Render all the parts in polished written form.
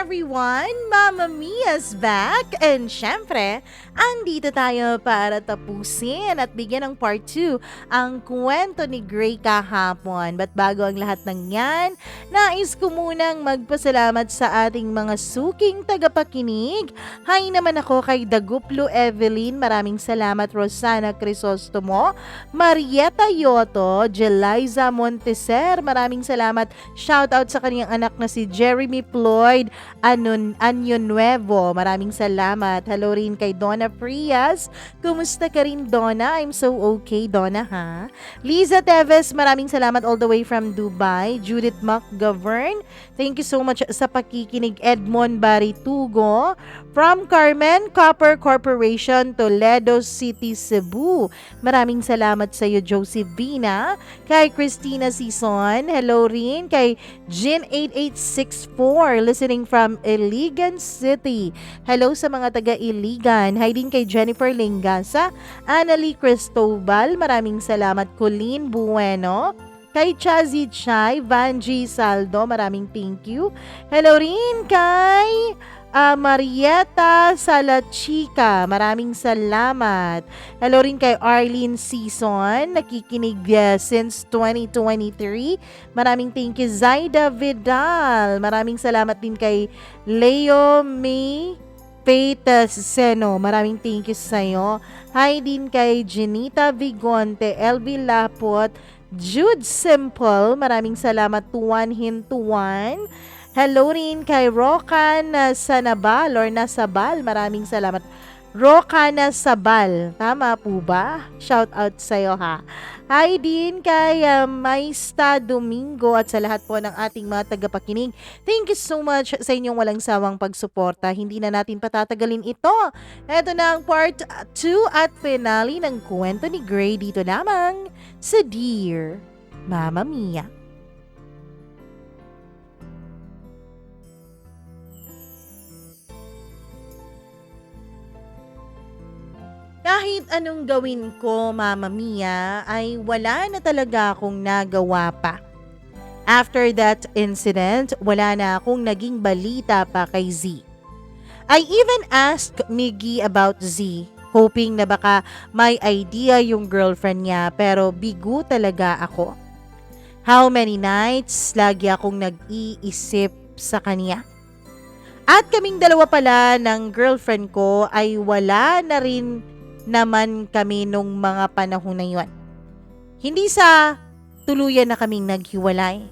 everyone! Mama Mia's back! And syempre, andito tayo para tapusin at bigyan ng part 2 ang kwento ni Gray kahapon. But bago ang lahat ng yan, nais ko munang magpasalamat sa ating mga suking tagapakinig. Hi naman ako kay Daguplo Evelyn, maraming salamat. Rosana Crisostomo, Marieta Yoto, Jeliza Monteser, maraming salamat. Shout out sa kaniyang anak na si Jeremy Floyd Anyo Nuevo. Maraming salamat. Hello rin kay Donna Frias. Kumusta ka rin, Donna? I'm so okay, Donna, ha? Liza Teves, maraming salamat all the way from Dubai. Judith McGovern, thank you so much sa pakikinig. Edmond Baritugo, from Carmen Copper Corporation, Toledo City, Cebu. Maraming salamat sa iyo, Josephina. Kay Christina Sison, hello rin. Kay Jin8864, listening from Iligan City. Hello sa mga taga-Iligan. Hi din kay Jennifer Lingasa, Annalie Cristobal, maraming salamat. Colleen Bueno, kay Chazi Chai, Vanji Saldo, maraming thank you. Hello rin kay Marieta Salachika, maraming salamat. Hello rin kay Arlene Season, nakikinig since 2023. Maraming thank you. Zaida Vidal, maraming salamat din kay Leo May Faith Seno, maraming thank you sa'yo. Hi din kay Jenita Vigonte, LB Lapot, Jude Simple, maraming salamat. Tuwan Hintuan. Hello rin kay Rokan Sanabal or Nasabal. Maraming salamat. Rokan Sabal. Tama po ba? Shout out sa'yo, ha. Hi din kay Maista Domingo at sa lahat po ng ating mga tagapakinig. Thank you so much sa inyong walang sawang pagsuporta. Hindi na natin patatagalin ito. Ito na ang part 2 at finale ng kwento ni Gray dito lamang sa Dear Mama Mia. Kahit anong gawin ko, Mama Mia, ay wala na talaga akong nagawa pa. After that incident, wala na akong naging balita pa kay Z. I even asked Miggy about Z, hoping na baka may idea yung girlfriend niya, pero bigo talaga ako. How many nights lagi akong nag-iisip sa kanya. At kaming dalawa pala ng girlfriend ko ay wala na rin naman kami nung mga panahon na yun. Hindi sa tuluyan na kaming naghiwalay,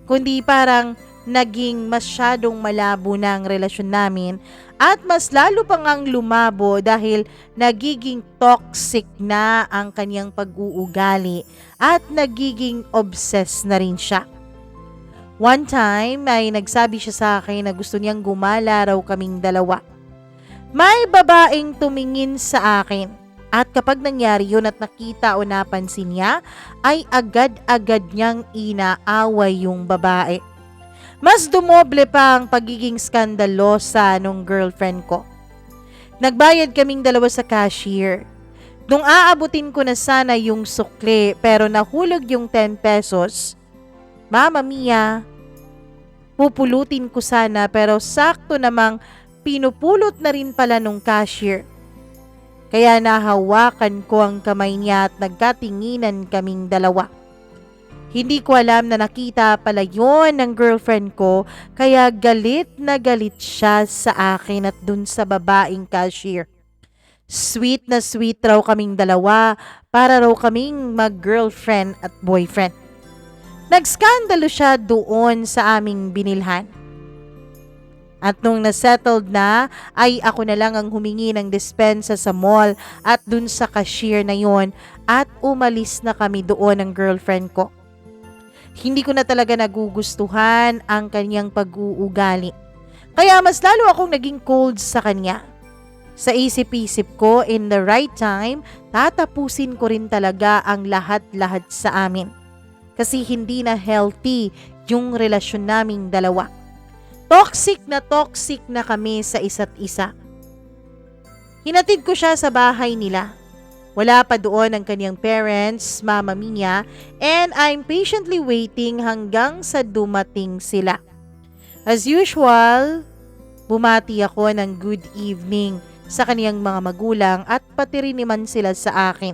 kundi parang naging masyadong malabo na ang relasyon namin at mas lalo pang ang lumabo dahil nagiging toxic na ang kanyang pag-uugali at nagiging obsessed na rin siya. One time ay nagsabi siya sa akin na gusto niyang gumala raw kaming dalawa. May babaeng tumingin sa akin at kapag nangyari yun at nakita o napansin niya, ay agad-agad niyang inaaway yung babae. Mas dumoble pa ang pagiging skandalosa nung girlfriend ko. Nagbayad kaming dalawa sa cashier. Nung aabutin ko na sana yung sukli pero nahulog yung 10 pesos, Mama Mia, pupulutin ko sana pero sakto namang pinupulot na rin pala nung cashier. Kaya nahawakan ko ang kamay niya at nagkatinginan kaming dalawa. Hindi ko alam na nakita pala yon ng girlfriend ko, kaya galit na galit siya sa akin at dun sa babaeng cashier. Sweet na sweet raw kaming dalawa, para raw kaming mag-girlfriend at boyfriend. Nagskandalo siya doon sa aming binilhan. At nung nasettled na, ay ako na lang ang humingi ng dispensa sa mall at dun sa cashier na yon at umalis na kami doon ng girlfriend ko. Hindi ko na talaga nagugustuhan ang kanyang pag-uugali. Kaya mas lalo akong naging cold sa kanya. Sa isip-isip ko, in the right time, tatapusin ko rin talaga ang lahat-lahat sa amin. Kasi hindi na healthy yung relasyon naming dalawa. Toxic na kami sa isa't isa. Hinatid ko siya sa bahay nila. Wala pa doon ang kanyang parents, Mama Mia, and I'm patiently waiting hanggang sa dumating sila. As usual, Bumati ako ng good evening sa kaniyang mga magulang at pati rin naman sila sa akin.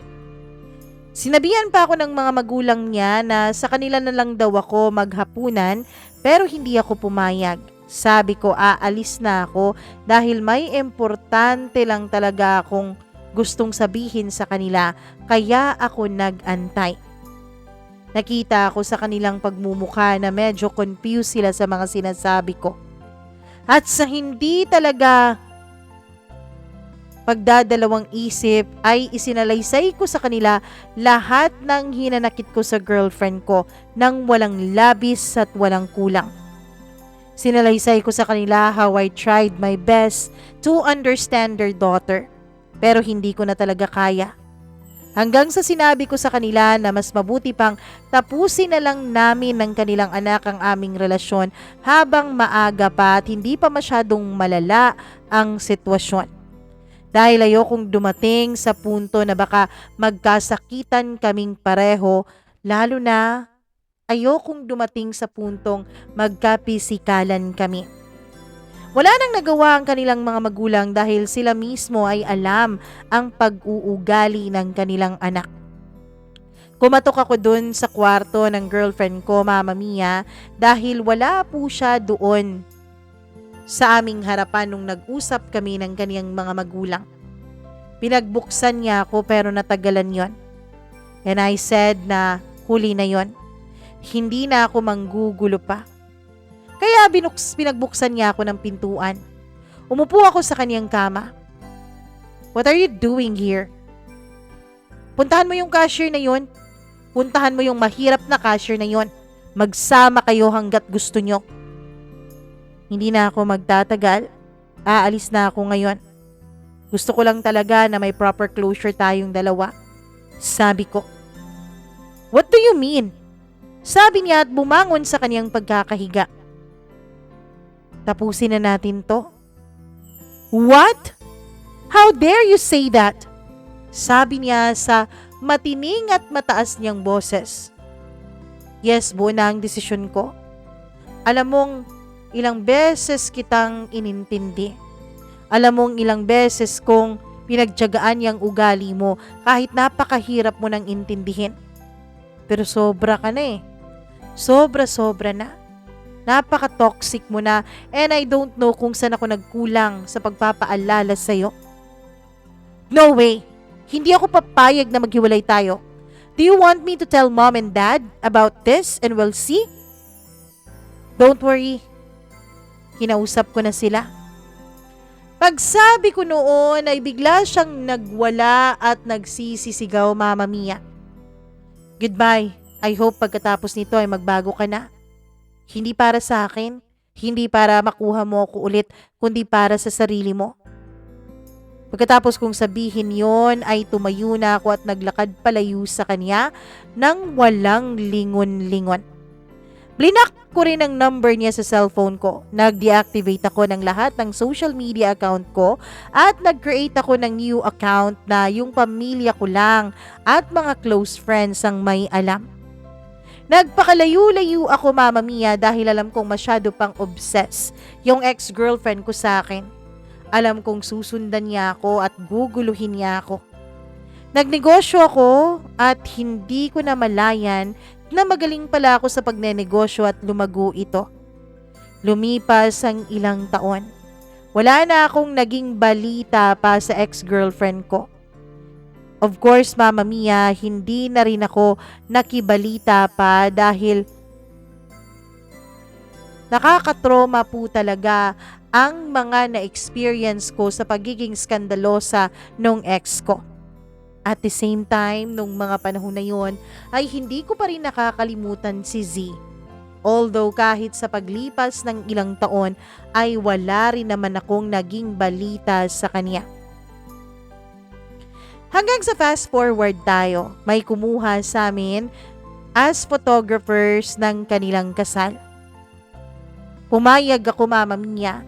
Sinabihan pa ako ng mga magulang niya na sa kanila na lang daw ako maghapunan pero hindi ako pumayag. Sabi ko aalis na ako dahil may importante lang talaga akong gustong sabihin sa kanila kaya ako nag-antay. Nakita ako sa kanilang pagmumukha na medyo confused sila sa mga sinasabi ko. At sa hindi talaga pagdadalawang isip ay isinalaysay ko sa kanila lahat ng hinanakit ko sa girlfriend ko nang walang labis at walang kulang. Sinalaysay ko sa kanila how I tried my best to understand their daughter pero hindi ko na talaga kaya. Hanggang sa sinabi ko sa kanila na mas mabuti pang tapusin na lang namin ng kanilang anak ang aming relasyon habang maaga pa at hindi pa masyadong malala ang sitwasyon. Dahil ayokong dumating sa punto na baka magkasakitan kaming pareho, lalo na ayokong dumating sa puntong magkapisikalan kami. Wala nang nagawa ang kanilang mga magulang dahil sila mismo ay alam ang pag-uugali ng kanilang anak. Kumatok ako dun sa kwarto ng girlfriend ko, Mama Mia, dahil wala po siya doon sa aming harapan nung nag-usap kami ng kaniyang mga magulang. Pinagbuksan niya ako pero natagalan yon. And I said na huli na yon. Hindi na ako manggugulo pa. Kaya pinagbuksan niya ako ng pintuan. Umupo ako sa kaniyang kama. What are you doing here? Puntahan mo yung cashier na yon. Puntahan mo yung mahirap na cashier na yon. Magsama kayo hanggat gusto nyo. Hindi na ako magtatagal. Aalis na ako ngayon. Gusto ko lang talaga na may proper closure tayong dalawa. Sabi ko. What do you mean? Sabi niya at bumangon sa kaniyang pagkakahiga. Tapusin na natin to. What? How dare you say that? Sabi niya sa matining at mataas niyang boses. Yes, buo na ang desisyon ko. Alam mong ilang beses kitang inintindi. Alam mong ilang beses kong pinagtiyagaan yung ugali mo kahit napakahirap mo nang intindihin. Pero sobra ka na eh. Sobra-sobra na. Napaka-toxic mo na and I don't know kung saan ako nagkulang sa pagpapaalala sa'yo. No way! Hindi ako papayag na maghiwalay tayo. Do you want me to tell mom and dad about this and we'll see? Don't worry. Kinausap ko na sila. Pagsabi ko noon ay bigla siyang nagwala at nagsisisigaw, Mama Mia. Goodbye. I hope pagkatapos nito ay magbago ka na. Hindi para sa akin, hindi para makuha mo ako ulit, kundi para sa sarili mo. Pagkatapos kong sabihin yon ay tumayo na ako at naglakad palayo sa kanya nang walang lingon-lingon. Blinak ko rin ang number niya sa cellphone ko. Nag-deactivate ako ng lahat ng social media account ko at nag-create ako ng new account na yung pamilya ko lang at mga close friends ang may alam. Nagpakalayo-layo ako, Mama Mia, dahil alam kong masyado pang obsessed yung ex-girlfriend ko sa akin. Alam kong susundan niya ako at guguluhin niya ako. Nagnegosyo ako at hindi ko na malayan na magaling pala ako sa pagnenegosyo at lumago ito. Lumipas ang ilang taon. Wala na akong naging balita pa sa ex-girlfriend ko. Of course, Mama Mia, hindi na rin ako nakibalita pa dahil nakakatroma po talaga ang mga na-experience ko sa pagiging skandalosa nung ex ko. At the same time, nung mga panahon na yon, ay hindi ko pa rin nakakalimutan si Z. Although kahit sa paglipas ng ilang taon, ay wala rin naman akong naging balita sa kanya. Hanggang sa fast forward tayo, may kumuha sa amin as photographers ng kanilang kasal. Pumayag ako, Mama Mia.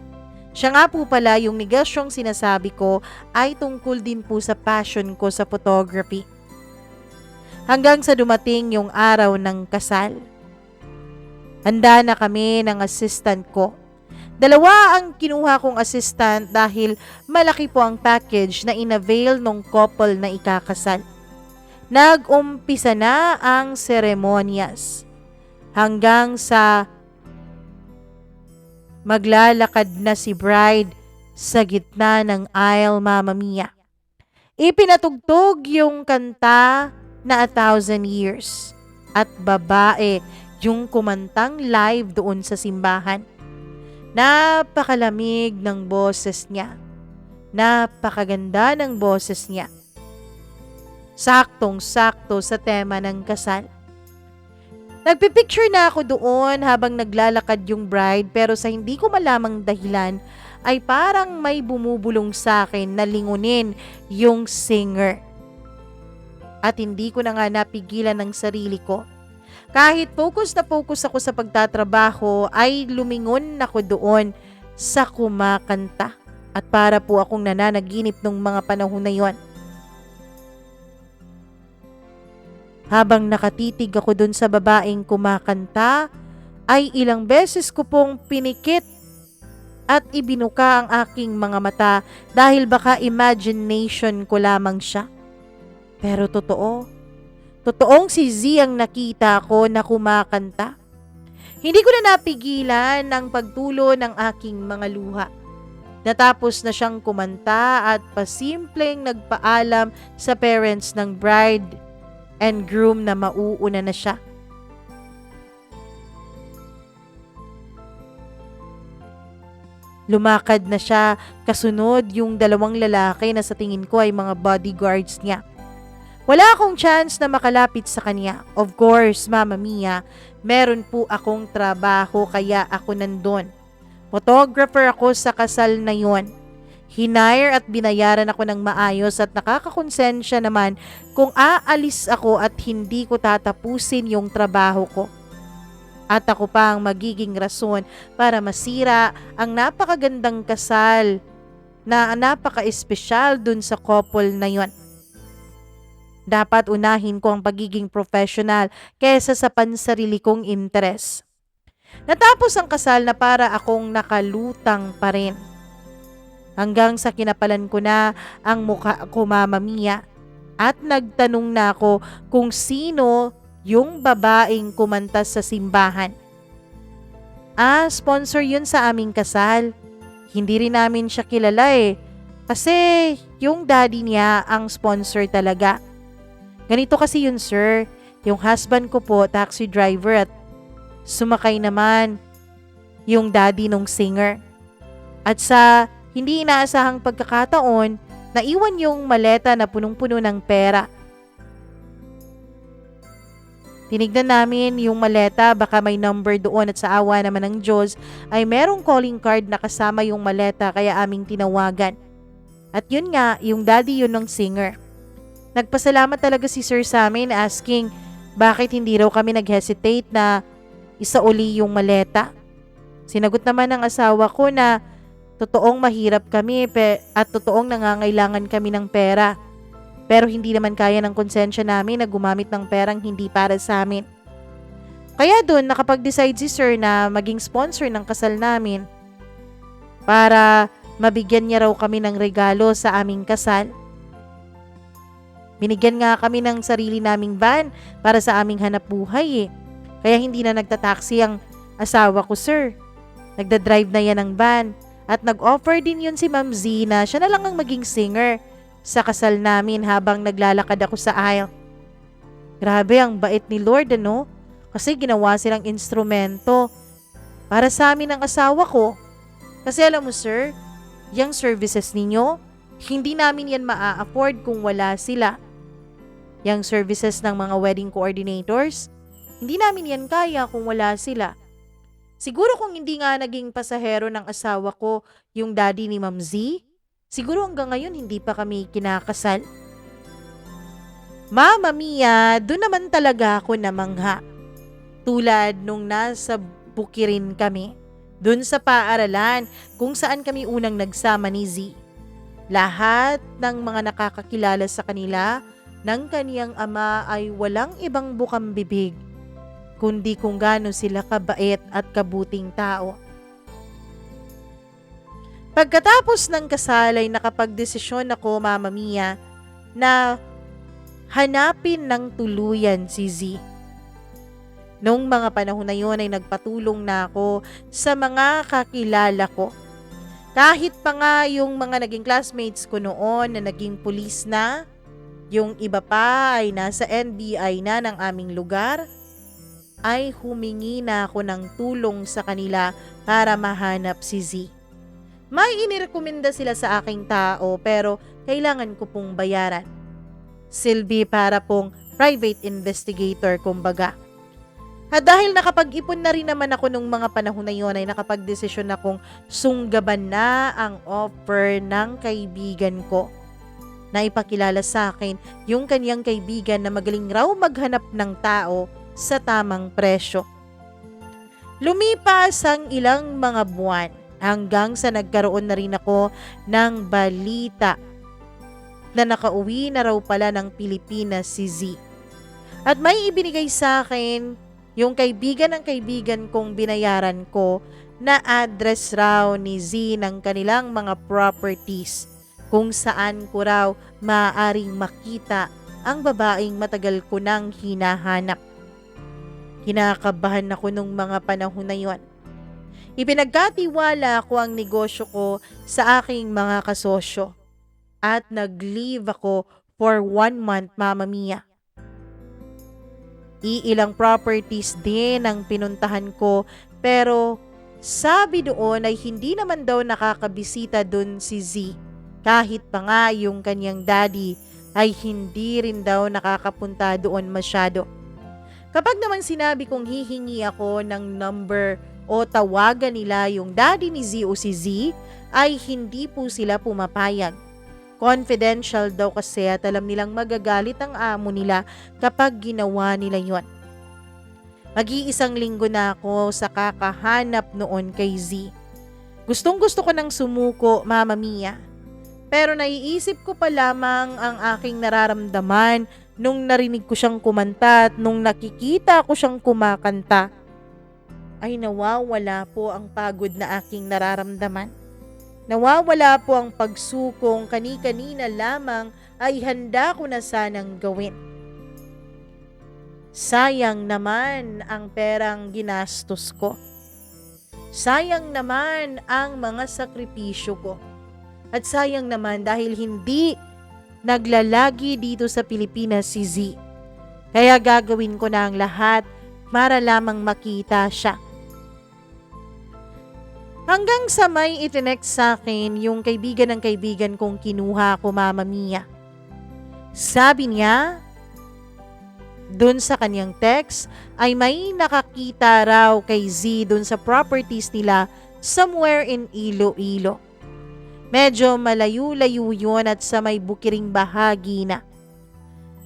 Siya nga po pala yung negosyong sinasabi ko ay tungkol din po sa passion ko sa photography. Hanggang sa dumating yung araw ng kasal. Handa na kami ng assistant ko. Dalawa ang kinuha kong assistant dahil malaki po ang package na inavail nung couple na ikakasal. Nag-umpisa na ang seremonyas hanggang sa maglalakad na si bride sa gitna ng aisle, Mamma Mia. Ipinatugtog yung kanta na 1,000 Years at babae yung kumantang live doon sa simbahan. Napakalamig ng boses niya. Napakaganda ng boses niya. Saktong-sakto sa tema ng kasal. Nagpipicture na ako doon habang naglalakad yung bride pero sa hindi ko malamang dahilan ay parang may bumubulong sa akin na lingunin yung singer. At hindi ko na nga napigilan ng sarili ko. Kahit focus na focus ako sa pagtatrabaho ay lumingon ako doon sa kumakanta. At para po akong nananaginip nung mga panahon na yon. Habang nakatitig ako doon sa babaeng kumakanta, ay ilang beses ko pong pinikit at ibinuka ang aking mga mata dahil baka imagination ko lamang siya. Pero totoong si Z ang nakita ko na kumakanta. Hindi ko na napigilan ang pagtulo ng aking mga luha. Natapos na siyang kumanta at pasimpleng nagpaalam sa parents ng bride and groom na mauuna na siya. Lumakad na siya, kasunod yung dalawang lalaki na sa tingin ko ay mga bodyguards niya. Wala akong chance na makalapit sa kanya. Of course, Mamma Mia, meron po akong trabaho kaya ako nandun. Photographer ako sa kasal na yon. Hinire at binayaran ako ng maayos at nakakakonsensya naman kung aalis ako at hindi ko tatapusin yung trabaho ko. At ako pa ang magiging rason para masira ang napakagandang kasal na napaka-espesyal dun sa couple na yon. Dapat unahin ko ang pagiging professional kaysa sa pansarili kong interes. Natapos ang kasal na para akong nakalutang pa rin. Hanggang sa kinapalan ko na ang mukha ko, Mamma Mia, at nagtanong na ako kung sino yung babaeng kumanta sa simbahan. Sponsor yun sa aming kasal. Hindi rin namin siya kilala kasi yung daddy niya ang sponsor talaga. Ganito kasi yun, sir. Yung husband ko po, taxi driver at sumakay naman yung daddy nung singer. At sa hindi inaasahang pagkakataon, naiwan yung maleta na punong-puno ng pera. Tinignan namin yung maleta, baka may number doon at sa awa naman ng Diyos ay merong calling card na kasama yung maleta kaya aming tinawagan. At yun nga, yung daddy yun ng singer. Nagpasalamat talaga si sir sa amin asking bakit hindi raw kami nag-hesitate na isauli yung maleta. Sinagot naman ng asawa ko na totoong mahirap kami at totoong nangangailangan kami ng pera. Pero hindi naman kaya ng konsensya namin na gumamit ng perang hindi para sa amin. Kaya doon nakapag-decide si sir na maging sponsor ng kasal namin para mabigyan niya raw kami ng regalo sa aming kasal. Binigyan nga kami ng sarili naming van para sa aming hanap buhay Kaya hindi na nagtataksi ang asawa ko, sir. Nagdadrive na yan ng van. At nag-offer din yun si Ma'am Z na siya na lang ang maging singer sa kasal namin habang naglalakad ako sa aisle. Grabe, ang bait ni Lord, ano? Kasi ginawa silang instrumento para sa amin ng asawa ko. Kasi alam mo, sir, yung services ninyo, hindi namin yan maa-afford kung wala sila. Yung services ng mga wedding coordinators, hindi namin yan kaya kung wala sila. Siguro kung hindi nga naging pasahero ng asawa ko yung daddy ni Ma'am Z, siguro hanggang ngayon hindi pa kami kinakasal. Mamma Mia, doon naman talaga ako namangha. Tulad nung nasa Bukirin kami, doon sa paaralan kung saan kami unang nagsama ni Z. Lahat ng mga nakakakilala sa kanila ng kaniyang ama ay walang ibang bukang bibig, kundi kung gaano sila kabait at kabuting tao. Pagkatapos ng kasal ay nakapagdesisyon ako, Mama Mia, na hanapin ng tuluyan si Z. Noong mga panahon na yun ay nagpatulong na ako sa mga kakilala ko. Kahit pa nga yung mga naging classmates ko noon na naging pulis na, yung iba pa ay nasa NBI na ng aming lugar, ay humingi na ako ng tulong sa kanila para mahanap si Z. May inirekomenda sila sa aking tao pero kailangan ko pong bayaran. Silbi para pong private investigator kumbaga. At dahil nakapag-ipon na rin naman ako nung mga panahon na yun ay nakapag-desisyon akong sunggaban na ang offer ng kaibigan ko na ipakilala sa akin yung kanyang kaibigan na magaling raw maghanap ng tao sa tamang presyo. Lumipas ang ilang mga buwan hanggang sa nagkaroon na rin ako ng balita na nakauwi na raw pala ng Pilipinas si Z. At may ibinigay sa akin yung kaibigan ng kaibigan kong binayaran ko na address raw ni Z ng kanilang mga properties kung saan ko raw maaaring makita ang babaeng matagal ko nang hinahanap. Kinakabahan ako nung mga panahon na yon. Ipinagkatiwala ko ang negosyo ko sa aking mga kasosyo at nag-leave ako for 1 month, Mama Mia. Iilang properties din ang pinuntahan ko pero sabi doon ay hindi naman daw nakakabisita doon si Z. Kahit pa nga yung kanyang daddy ay hindi rin daw nakakapunta doon masyado. Kapag naman sinabi kong hihingi ako ng number o tawagan nila yung daddy ni Z o si Z ay hindi po sila pumapayag. Confidential daw kasi at alam nilang magagalit ang amo nila kapag ginawa nila yon. Mag-iisang linggo na ako sa kakahanap noon kay Z. Gustong-gusto ko nang sumuko, Mama Mia. Pero naiisip ko pa lamang ang aking nararamdaman nung narinig ko siyang kumanta at nung nakikita ko siyang kumakanta. Ay nawawala po ang pagod na aking nararamdaman. Nawawala po ang pagsukong kani-kanina lamang ay handa ko na sanang gawin. Sayang naman ang perang ginastos ko. Sayang naman ang mga sakripisyo ko. At sayang naman dahil hindi naglalagi dito sa Pilipinas si Z. Kaya gagawin ko na ang lahat para lamang makita siya. Hanggang sa may itinext sa akin yung kaibigan ng kaibigan kong kinuha ko, Mama Mia. Sabi niya, dun sa kanyang text ay may nakakita raw kay Z dun sa properties nila somewhere in Iloilo. Medyo malayo-layo yun at sa may bukiring bahagi na.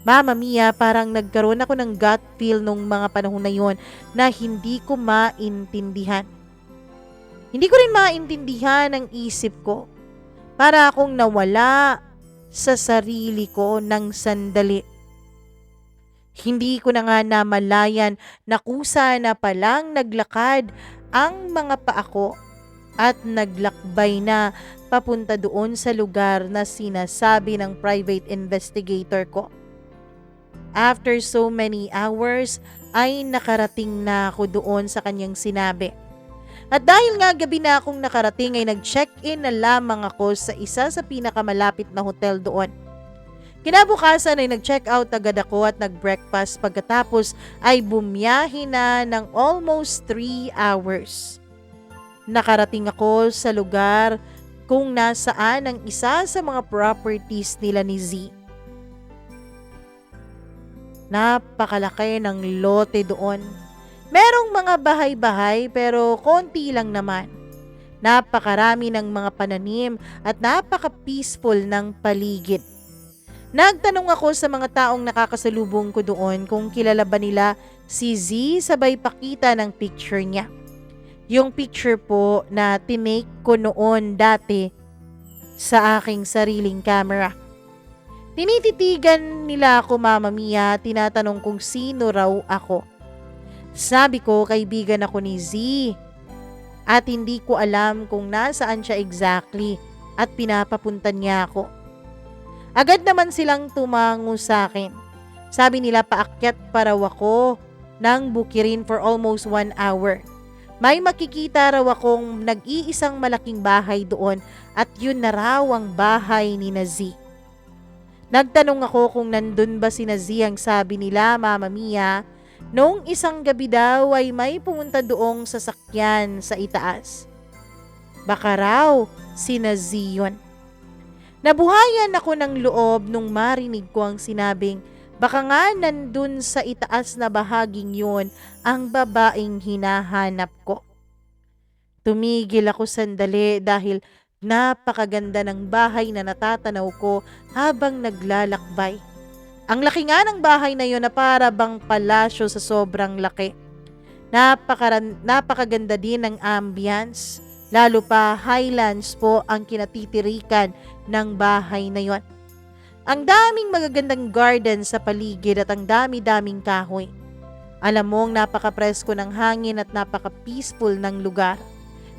Mama Mia, parang nagkaroon ako ng gut feel nung mga panahon na yun na hindi ko maintindihan. Hindi ko rin maintindihan ang isip ko. Para akong nawala sa sarili ko ng sandali. Hindi ko na nga namalayan na kusa na palang naglakad ang mga paa ko at naglakbay na papunta doon sa lugar na sinasabi ng private investigator ko. After so many hours ay nakarating na ako doon sa kanyang sinabi. At dahil nga gabi na akong nakarating ay nag-check-in na lamang ako sa isa sa pinakamalapit na hotel doon. Kinabukasan ay nag-check out agad ako at nag-breakfast pagkatapos ay bumiyahe na ng almost 3 hours. Nakarating ako sa lugar kung nasaan ang isa sa mga properties nila ni Z. Napakalaki ng lote doon. Merong mga bahay-bahay pero konti lang naman. Napakarami ng mga pananim at napaka-peaceful ng paligid. Nagtanong ako sa mga taong nakakasalubong ko doon kung kilala ba nila si Z sabay pakita ng picture niya. Yung picture po na tinake ko noon dati sa aking sariling camera. Tinititigan nila ako, Mama Mia, tinatanong kung sino raw ako. Sabi ko, kaibigan ako ni Z. at hindi ko alam kung nasaan siya exactly at pinapapuntan niya ako. Agad naman silang tumango sa akin. Sabi nila paakyat pa raw ako ng bukirin for almost 1 hour. May makikita raw akong nag-iisang malaking bahay doon at yun na raw ang bahay ni Nazi. Nagtanong ako kung nandun ba si Nazi. Ang sabi nila, Mama Mia, noong isang gabi daw ay may pumunta doong sasakyan sa itaas. Baka raw si Nazi yun. Nabuhayan ako ng loob nung marinig ko ang sinabing baka nga nandun sa itaas na bahaging yun ang babaeng hinahanap ko. Tumigil ako sandali dahil napakaganda ng bahay na natatanaw ko habang naglalakbay. Ang laki nga ng bahay na yun na para bang palasyo sa sobrang laki. Napakaganda din ng ambience. Lalo pa highlands po ang kinatitirikan ng bahay na yon. Ang daming magagandang garden sa paligid at ang dami-daming kahoy. Alam mong napaka-presko ng hangin at napaka-peaceful ng lugar.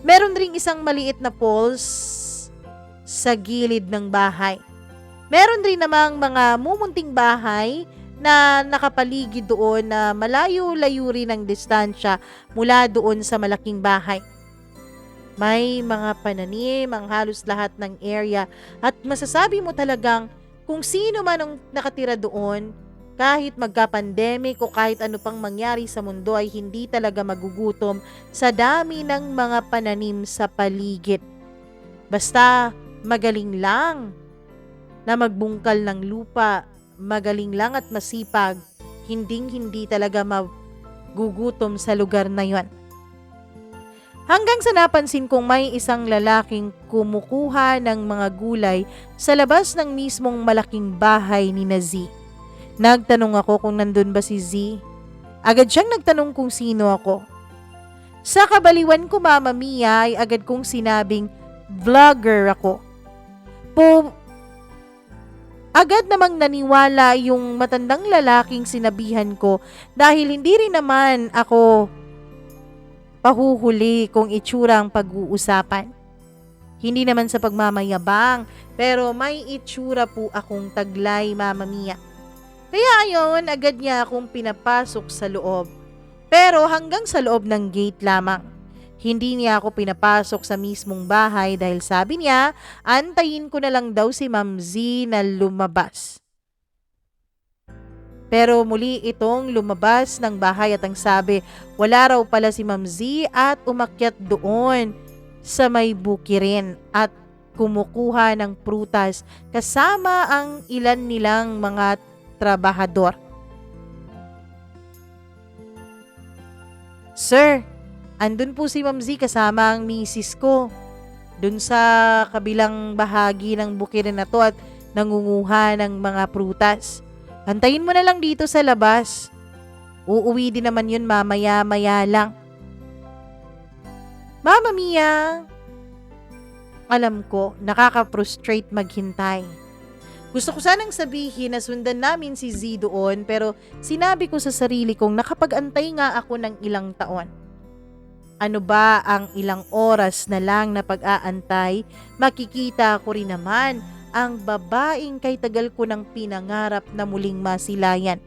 Meron ring isang maliit na falls sa gilid ng bahay. Meron rin namang mga mumunting bahay na nakapaligid doon na malayo-layo rin ang distansya mula doon sa malaking bahay. May mga pananim ang halos lahat ng area at masasabi mo talagang kung sino man ang nakatira doon, kahit magka-pandemic o kahit ano pang mangyari sa mundo ay hindi talaga magugutom sa dami ng mga pananim sa paligid. Basta magaling lang na magbungkal ng lupa, magaling lang at masipag, hindi talaga magugutom sa lugar na yon. Hanggang sa napansin kong may isang lalaking kumukuha ng mga gulay sa labas ng mismong malaking bahay ni Nazi. Nagtanong ako kung nandun ba si Z. Agad siyang nagtanong kung sino ako. Sa kabaliwan ko, Mama Mia, ay agad kong sinabing vlogger ako. Agad namang naniwala yung matandang lalaking sinabihan ko dahil hindi rin naman ako pahuhuli kung itsura ang pag-uusapan. Hindi naman sa pagmamayabang, pero may itsura po akong taglay, Mama Mia. Kaya ayon, agad niya akong pinapasok sa loob. Pero hanggang sa loob ng gate lamang. Hindi niya ako pinapasok sa mismong bahay dahil sabi niya, antayin ko na lang daw si Ma'am Z na lumabas. Pero muli itong lumabas ng bahay at ang sabi, wala raw pala si Ma'am Z at umakyat doon sa may bukirin at kumukuha ng prutas kasama ang ilan nilang mga trabahador. Sir, andun po si Ma'am Z kasama ang misis ko. Dun sa kabilang bahagi ng bukirin na to at nangunguha ng mga prutas. Antayin mo na lang dito sa labas. Uuwi din naman yun mamaya-maya lang. Mama Mia, alam ko, nakaka-frustrate maghintay. Gusto ko sanang sabihin na sundan namin si Z doon pero sinabi ko sa sarili kong nakapag-antay nga ako ng ilang taon. Ano ba ang ilang oras na lang na pag-aantay, makikita ko rin naman ang babaeng kay tagal ko ng pinangarap na muling masilayan.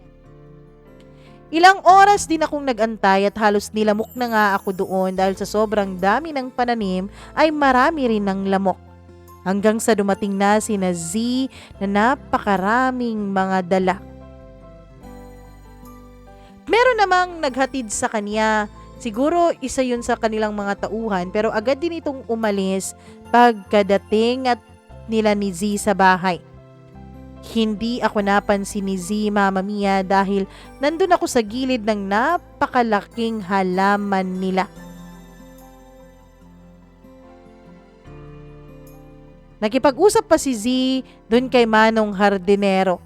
Ilang oras din akong nagantay at halos nilamok na nga ako doon dahil sa sobrang dami ng pananim ay marami rin ng lamok. Hanggang sa dumating na si Z na napakaraming mga dala. Meron namang naghatid sa kanya. Siguro isa yun sa kanilang mga tauhan pero agad din itong umalis pagkadating at nila ni Z sa bahay. Hindi ako napansin ni Z, Mama Mia, dahil nandun ako sa gilid ng napakalaking halaman nila. Nakipag-usap pa si Z dun kay Manong Hardinero.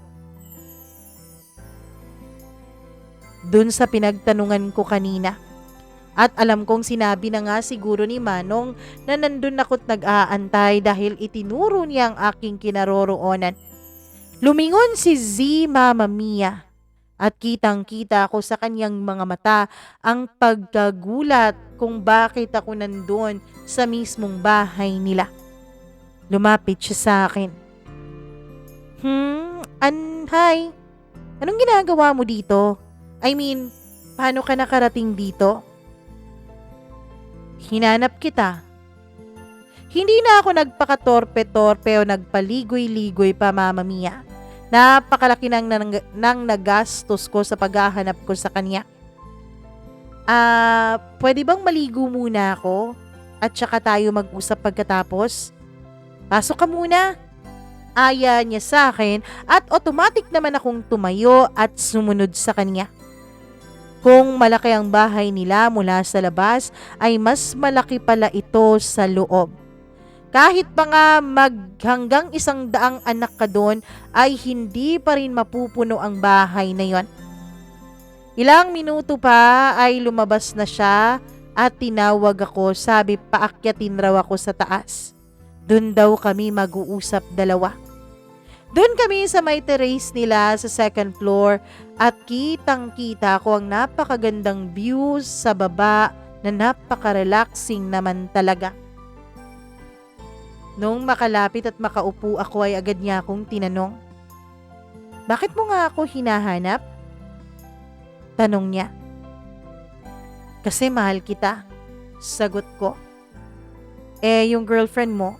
Dun sa pinagtanungan ko kanina. At alam kong sinabi na nga siguro ni Manong na nandun ako't nag-aantay dahil itinuro niya ang aking kinaroroonan. Lumingon si Z, Mama Mia. At kitang-kita ko sa kanyang mga mata ang pagkagulat kung bakit ako nandun sa mismong bahay nila. Lumapit siya sa akin. Hi, anong ginagawa mo dito? I mean, paano ka nakarating dito? Hinanap kita. Hindi na ako nagpakatorpe-torpe o nagpaligoy-ligoy pa, Mama Mia. Napakalaki nang nagastos ko sa paghahanap ko sa kanya. Pwede bang maligo muna ako? At saka tayo mag-usap pagkatapos? Pasok ka muna. Aya niya sa akin at automatic naman akong tumayo at sumunod sa kanya. Kung malaki ang bahay nila mula sa labas, ay mas malaki pala ito sa loob. Kahit pa nga hanggang 100 anak ka doon, ay hindi pa rin mapupuno ang bahay na yon. Ilang minuto pa ay lumabas na siya at tinawag ako, sabi paakyatin raw ako sa taas. Doon daw kami mag-uusap dalawa. Doon kami sa may terrace nila sa second floor at kitang-kita ko ang napakagandang views sa baba na napaka-relaxing naman talaga. Nung makalapit at makaupo ako ay agad niya akong tinanong, "Bakit mo nga ako hinahanap?" Tanong niya. "Kasi mahal kita," sagot ko. Yung girlfriend mo?"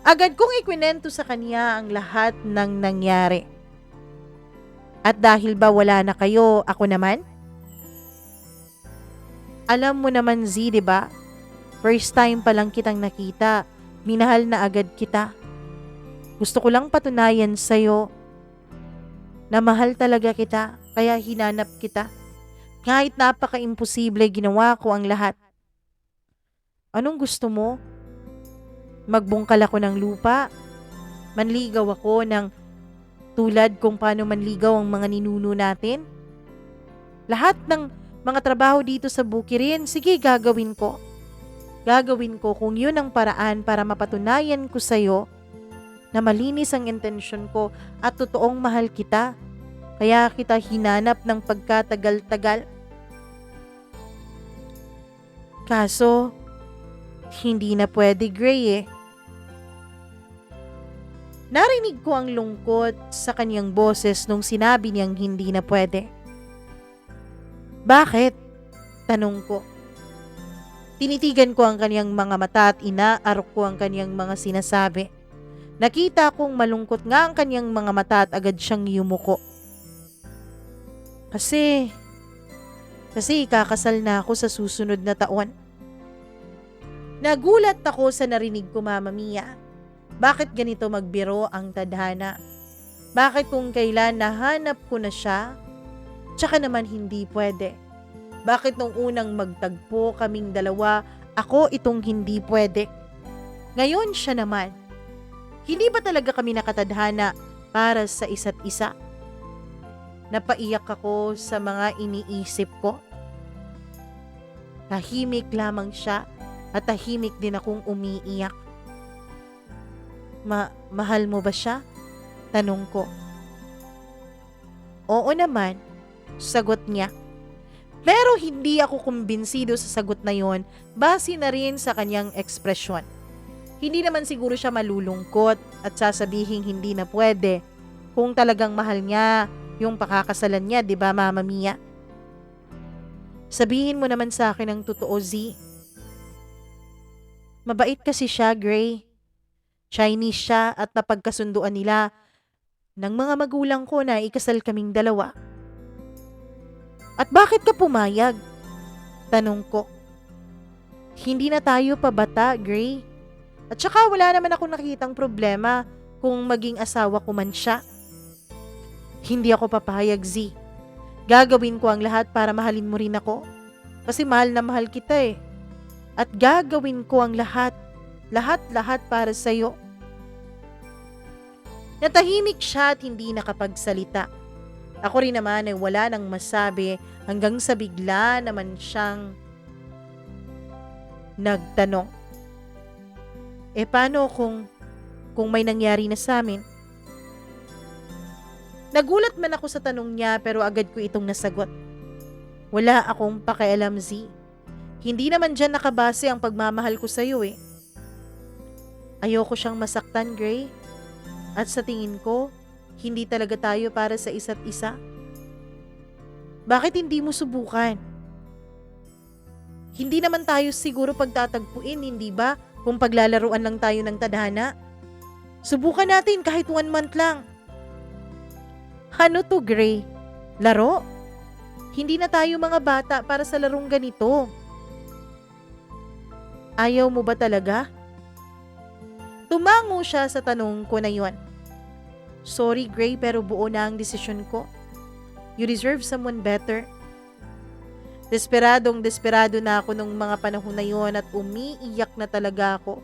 Agad kong ikwinento sa kanya ang lahat ng nangyari. "At dahil ba wala na kayo, ako naman?" "Alam mo naman Z, di ba? First time pa lang kitang nakita, minahal na agad kita. Gusto ko lang patunayan sa'yo na mahal talaga kita, kaya hinanap kita. Kahit napaka-imposible, ginawa ko ang lahat." "Anong gusto mo? Magbungkal ako ng lupa? Manligaw ako ng tulad kung paano manligaw ang mga ninuno natin? Lahat ng mga trabaho dito sa Bukirin, sige gagawin ko. Gagawin ko kung yun ang paraan para mapatunayan ko sa'yo na malinis ang intensyon ko at totoong mahal kita. Kaya kita hinanap ng pagkatagal-tagal. Kaso, hindi na pwede, Gray eh." Narinig ko ang lungkot sa kanyang boses nung sinabi niyang hindi na pwede. "Bakit?" tanong ko. Tinitigan ko ang kanyang mga mata at inaarok ko ang kanyang mga sinasabi. Nakita kong malungkot nga ang kanyang mga mata at agad siyang yumuko. Kasi ikakasal na ako sa susunod na taon." Nagulat ako sa narinig ko, Mama Mia. Bakit ganito magbiro ang tadhana? Bakit kung kailan nahanap ko na siya, tsaka naman hindi pwede? Bakit nung unang magtagpo kaming dalawa, ako itong hindi pwede? Ngayon siya naman. Hindi ba talaga kami nakatadhana para sa isa't isa? Napaiyak ako sa mga iniisip ko. Tahimik lamang siya at tahimik din akong umiiyak. Mahal mo ba siya?" tanong ko. "Oo naman," sagot niya. Pero hindi ako kumbinsido sa sagot na yon, base na rin sa kanyang ekspresyon. Hindi naman siguro siya malulungkot at sasabihin hindi na pwede kung talagang mahal niya yung pakakasalan niya, di ba, Mama Mia? Sabihin mo naman sa akin ang totoo, Z. Mabait kasi siya, Gray. Chinese siya at napagkasunduan nila ng mga magulang ko na ikasal kaming dalawa. At bakit ka pumayag? Tanong ko. Hindi na tayo pabata, Gray. At saka wala naman akong nakitang problema kung maging asawa ko man siya. Hindi ako papayag, Z. Gagawin ko ang lahat para mahalin mo rin ako. Kasi mahal na mahal kita eh. At gagawin ko ang lahat para sa'yo. Natahimik siya at hindi nakapagsalita. Ako rin naman ay wala nang masabi hanggang sa bigla naman siyang nagtanong. Paano kung may nangyari na sa amin? Nagulat man ako sa tanong niya pero agad ko itong nasagot. Wala akong pakialam, Z. Hindi naman dyan nakabase ang pagmamahal ko sa'yo eh. Ayoko siyang masaktan, Gray. At sa tingin ko, hindi talaga tayo para sa isa't isa. Bakit hindi mo subukan? Hindi naman tayo siguro pagtatagpuin, hindi ba? Kung paglalaruan lang tayo ng tadhana. Subukan natin kahit 1 month lang. Ano to, Gray? Laro? Hindi na tayo mga bata para sa larong ganito. Ayaw mo ba talaga? Tumango siya sa tanong ko na yon. Sorry, Gray, pero buo na ang desisyon ko. You deserve someone better. Desperado na ako nung mga panahon na yon at umiiyak na talaga ako.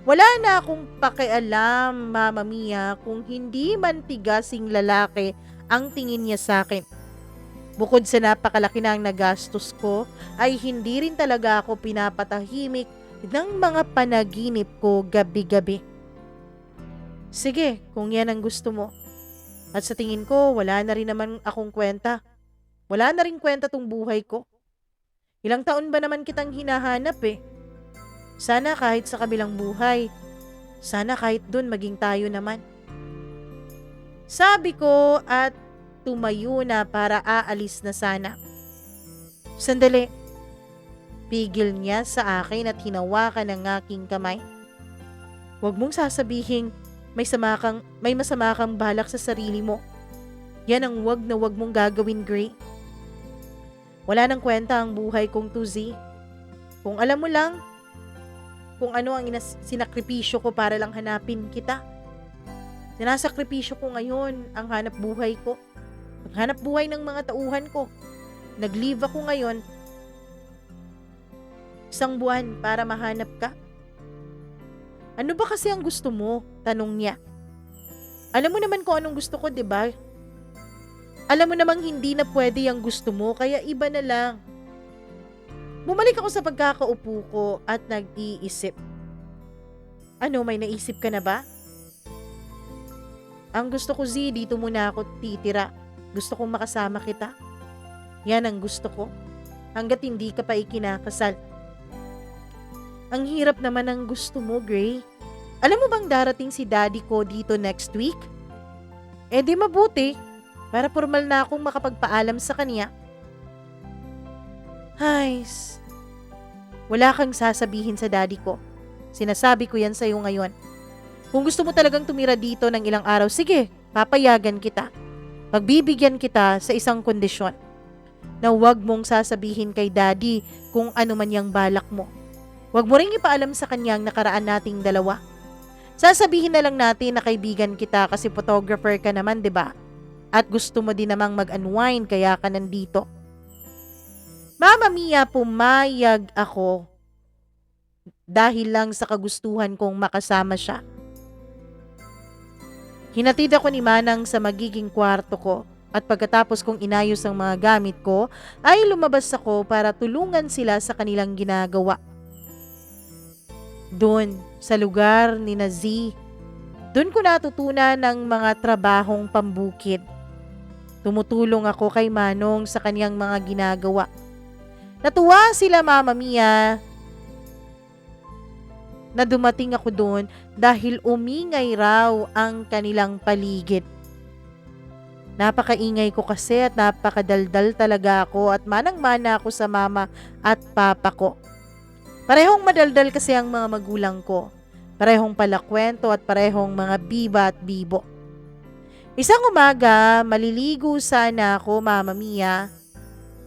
Wala na akong pakialam, Mama Mia, kung hindi man tigasing lalaki ang tingin niya sa akin. Bukod sa napakalaki na ang nagastos ko, ay hindi rin talaga ako pinapatahimik ng mga panaginip ko gabi-gabi. Sige, kung yan ang gusto mo. At sa tingin ko, wala na rin naman akong kwenta. Wala na rin kwenta tong buhay ko. Ilang taon ba naman kitang hinahanap eh. Sana kahit sa kabilang buhay, sana kahit dun maging tayo naman. Sabi ko at tumayo na para aalis na sana. Sandali. Pigil niya sa akin at hinawakan ang aking kamay. Huwag mong sasabihin may masama kang balak sa sarili mo. Yan ang wag na wag mong gagawin, Gray. Wala nang kwenta ang buhay kong 2Z. Kung alam mo lang, kung ano ang sinakripisyo ko para lang hanapin kita. Sinasakripisyo ko ngayon ang hanap buhay ko. Ang hanap buhay ng mga tauhan ko. Nag-leave ako ngayon 1 buwan para mahanap ka. Ano ba kasi ang gusto mo? Tanong niya. Alam mo naman kung anong gusto ko, 'di ba? Alam mo namang hindi na pwede ang gusto mo, kaya iba na lang. Bumalik ako sa pagkakaupo ko at nag-iisip. Ano, may naisip ka na ba? Ang gusto ko, Z, dito muna ako titira. Gusto kong makasama kita. Yan ang gusto ko. Hanggat hindi ka pa ikinakasal. Ang hirap naman ang gusto mo, Gray. Alam mo bang darating si daddy ko dito next week? Eh di mabuti. Para formal na akong makapagpaalam sa kanya. Hays. Wala kang sasabihin sa daddy ko. Sinasabi ko yan sa'yo ngayon. Kung gusto mo talagang tumira dito ng ilang araw, sige, papayagan kita. Pagbibigyan kita sa isang kondisyon. Na huwag mong sasabihin kay daddy kung ano man yung balak mo. Huwag mo ring ipaalam sa kanyang nakaraan nating dalawa. Sasabihin na lang natin na kaibigan kita kasi photographer ka naman, 'di ba? At gusto mo din namang mag-unwind kaya ka nandito. Mama Mia, pumayag ako dahil lang sa kagustuhan kong makasama siya. Hinatid ako ni Manang sa magiging kwarto ko at pagkatapos kong inayos ang mga gamit ko ay lumabas ako para tulungan sila sa kanilang ginagawa. Doon, sa lugar ni Z, doon ko natutunan ng mga trabahong pambukid. Tumutulong ako kay Manong sa kaniyang mga ginagawa. Natuwa sila, Mama Mia, na dumating ako doon dahil umingay raw ang kanilang paligid. Napakaingay ko kasi at napakadaldal talaga ako at manang-mana ako sa mama at papa ko. Parehong madaldal kasi ang mga magulang ko. Parehong palakwento at parehong mga biba at bibo. Isang umaga, maliligo sana ako, Mama Mia,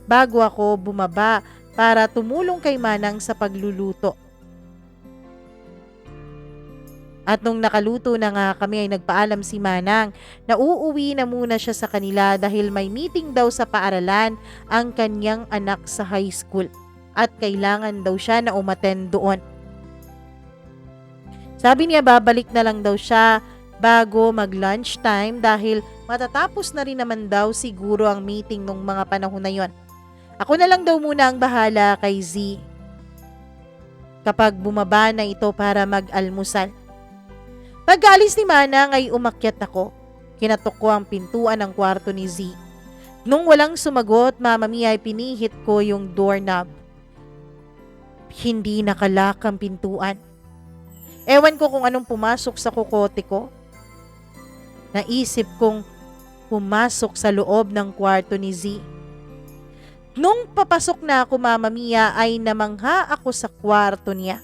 bago ako bumaba para tumulong kay Manang sa pagluluto. At nung nakaluto na nga kami ay nagpaalam si Manang na uuwi na muna siya sa kanila dahil may meeting daw sa paaralan ang kanyang anak sa high school at kailangan daw siya na umattend doon. Sabi niya babalik na lang daw siya bago mag-lunch time dahil matatapos na rin naman daw siguro ang meeting nung mga panahon na yon. Ako na lang daw muna ang bahala kay Z kapag bumaba na ito para mag-almusal. Pag-alis ni Manang ay umakyat ako. Kinatok ko ang pintuan ng kwarto ni Z. Nung walang sumagot, Mama Mia, ay pinihit ko yung doorknob. Hindi nakalak ang pintuan. Ewan ko kung anong pumasok sa kokote ko. Naisip kong pumasok sa loob ng kwarto ni Z. Nung papasok na ako, Mama Mia, ay namangha ako sa kwarto niya.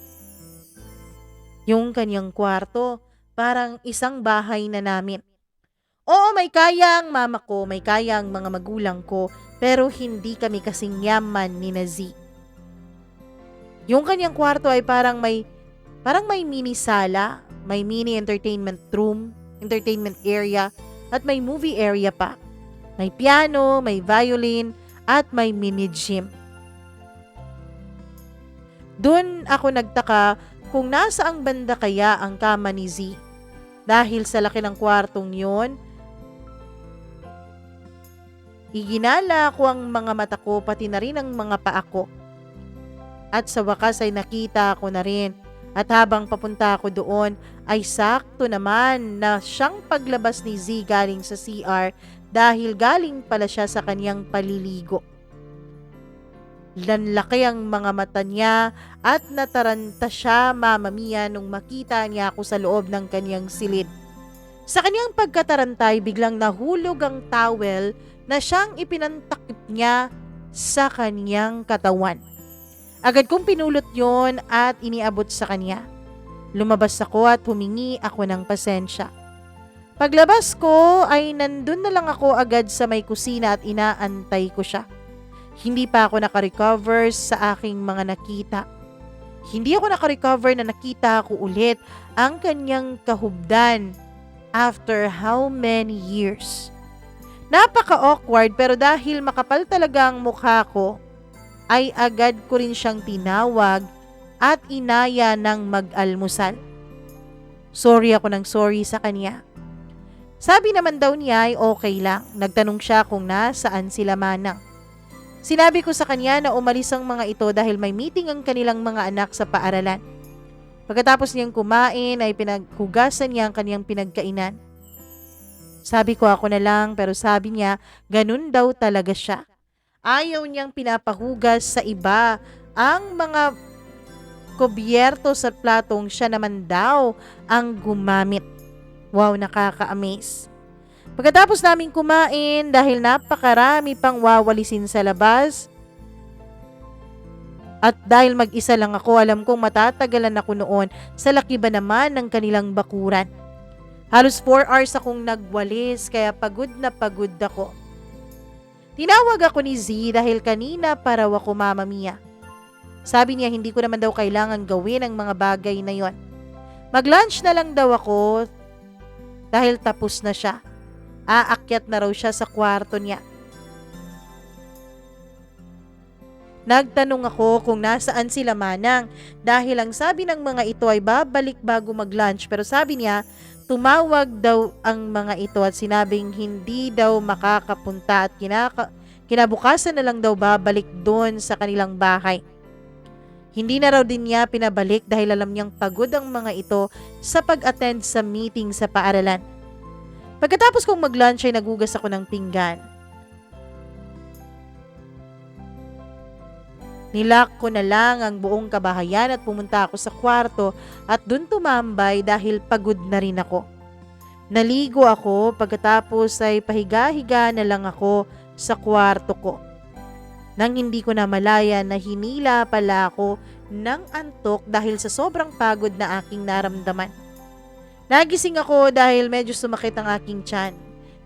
Yung kanyang kwarto, parang isang bahay na namin. Oo, may kaya ang mama ko, may kaya ang mga magulang ko, pero hindi kami kasing yaman ni na Z. Yung kanyang kwarto ay parang may mini sala, may mini entertainment room, entertainment area, at may movie area pa. May piano, may violin, at may mini gym. Doon ako nagtaka kung nasaang banda kaya ang kama ni Z. Dahil sa laki ng kwartong yon, iginala ko ang mga mata ko pati na rin ang mga paa ko. At sa wakas ay nakita ko na rin. At habang papunta ako doon ay sakto naman na siyang paglabas ni Z galing sa CR dahil galing pala siya sa kanyang paliligo. Lanlaki ang mga mata niya at nataranta siya, Mama Mia, nung makita niya ako sa loob ng kanyang silid. Sa kanyang pagkatarantay, biglang nahulog ang towel na siyang ipinantakip niya sa kanyang katawan. Agad kong pinulot yon at iniabot sa kanya. Lumabas ako at humingi ako ng pasensya. Paglabas ko ay nandun na lang ako agad sa may kusina at inaantay ko siya. Hindi pa ako nakarecover sa aking mga nakita. Hindi ako nakarecover na nakita ko ulit ang kanyang kahubdan after how many years. Napaka-awkward pero dahil makapal talaga ang mukha ko, ay agad ko rin siyang tinawag at inaya ng mag-almusal. Sorry ako ng sorry sa kanya. Sabi naman daw niya ay okay lang. Nagtanong siya kung nasaan sila manang. Sinabi ko sa kanya na umalis ang mga ito dahil may meeting ang kanilang mga anak sa paaralan. Pagkatapos niyang kumain ay pinaghugasan niya ang kanyang pinagkainan. Sabi ko ako na lang pero sabi niya ganun daw talaga siya. Ayaw niyang pinapahugas sa iba ang mga kubyerto sa platong siya naman daw ang gumamit. Wow, nakaka-amaze. Pagkatapos namin kumain dahil napakarami pang wawalisin sa labas at dahil mag-isa lang ako, alam kong matatagalan ako noon sa laki ba naman ng kanilang bakuran. Halos 4 hours akong nagwalis kaya pagod na pagod ako. Tinawag ako ni Z dahil kanina pa raw ako, Mama Mia. Sabi niya hindi ko naman daw kailangan gawin ang mga bagay na yon. Mag-lunch na lang daw ako dahil tapos na siya. Aakyat na raw siya sa kwarto niya. Nagtanong ako kung nasaan sila manang dahil ang sabi ng mga ito ay babalik bago mag-lunch pero sabi niya tumawag daw ang mga ito at sinabing hindi daw makakapunta at kinabukasan na lang daw babalik doon sa kanilang bahay. Hindi na raw din niya pinabalik dahil alam niyang pagod ang mga ito sa pag-attend sa meeting sa paaralan. Pagkatapos kong mag-lunch ay nagugas ako ng pinggan. Nilak ko na lang ang buong kabahayan at pumunta ako sa kwarto at dun tumambay dahil pagod na rin ako. Naligo ako pagkatapos ay pahiga-higa na lang ako sa kwarto ko. Nang hindi ko na malaya na hinila pala ako ng antok dahil sa sobrang pagod na aking naramdaman. Nagising ako dahil medyo sumakit ang aking tiyan.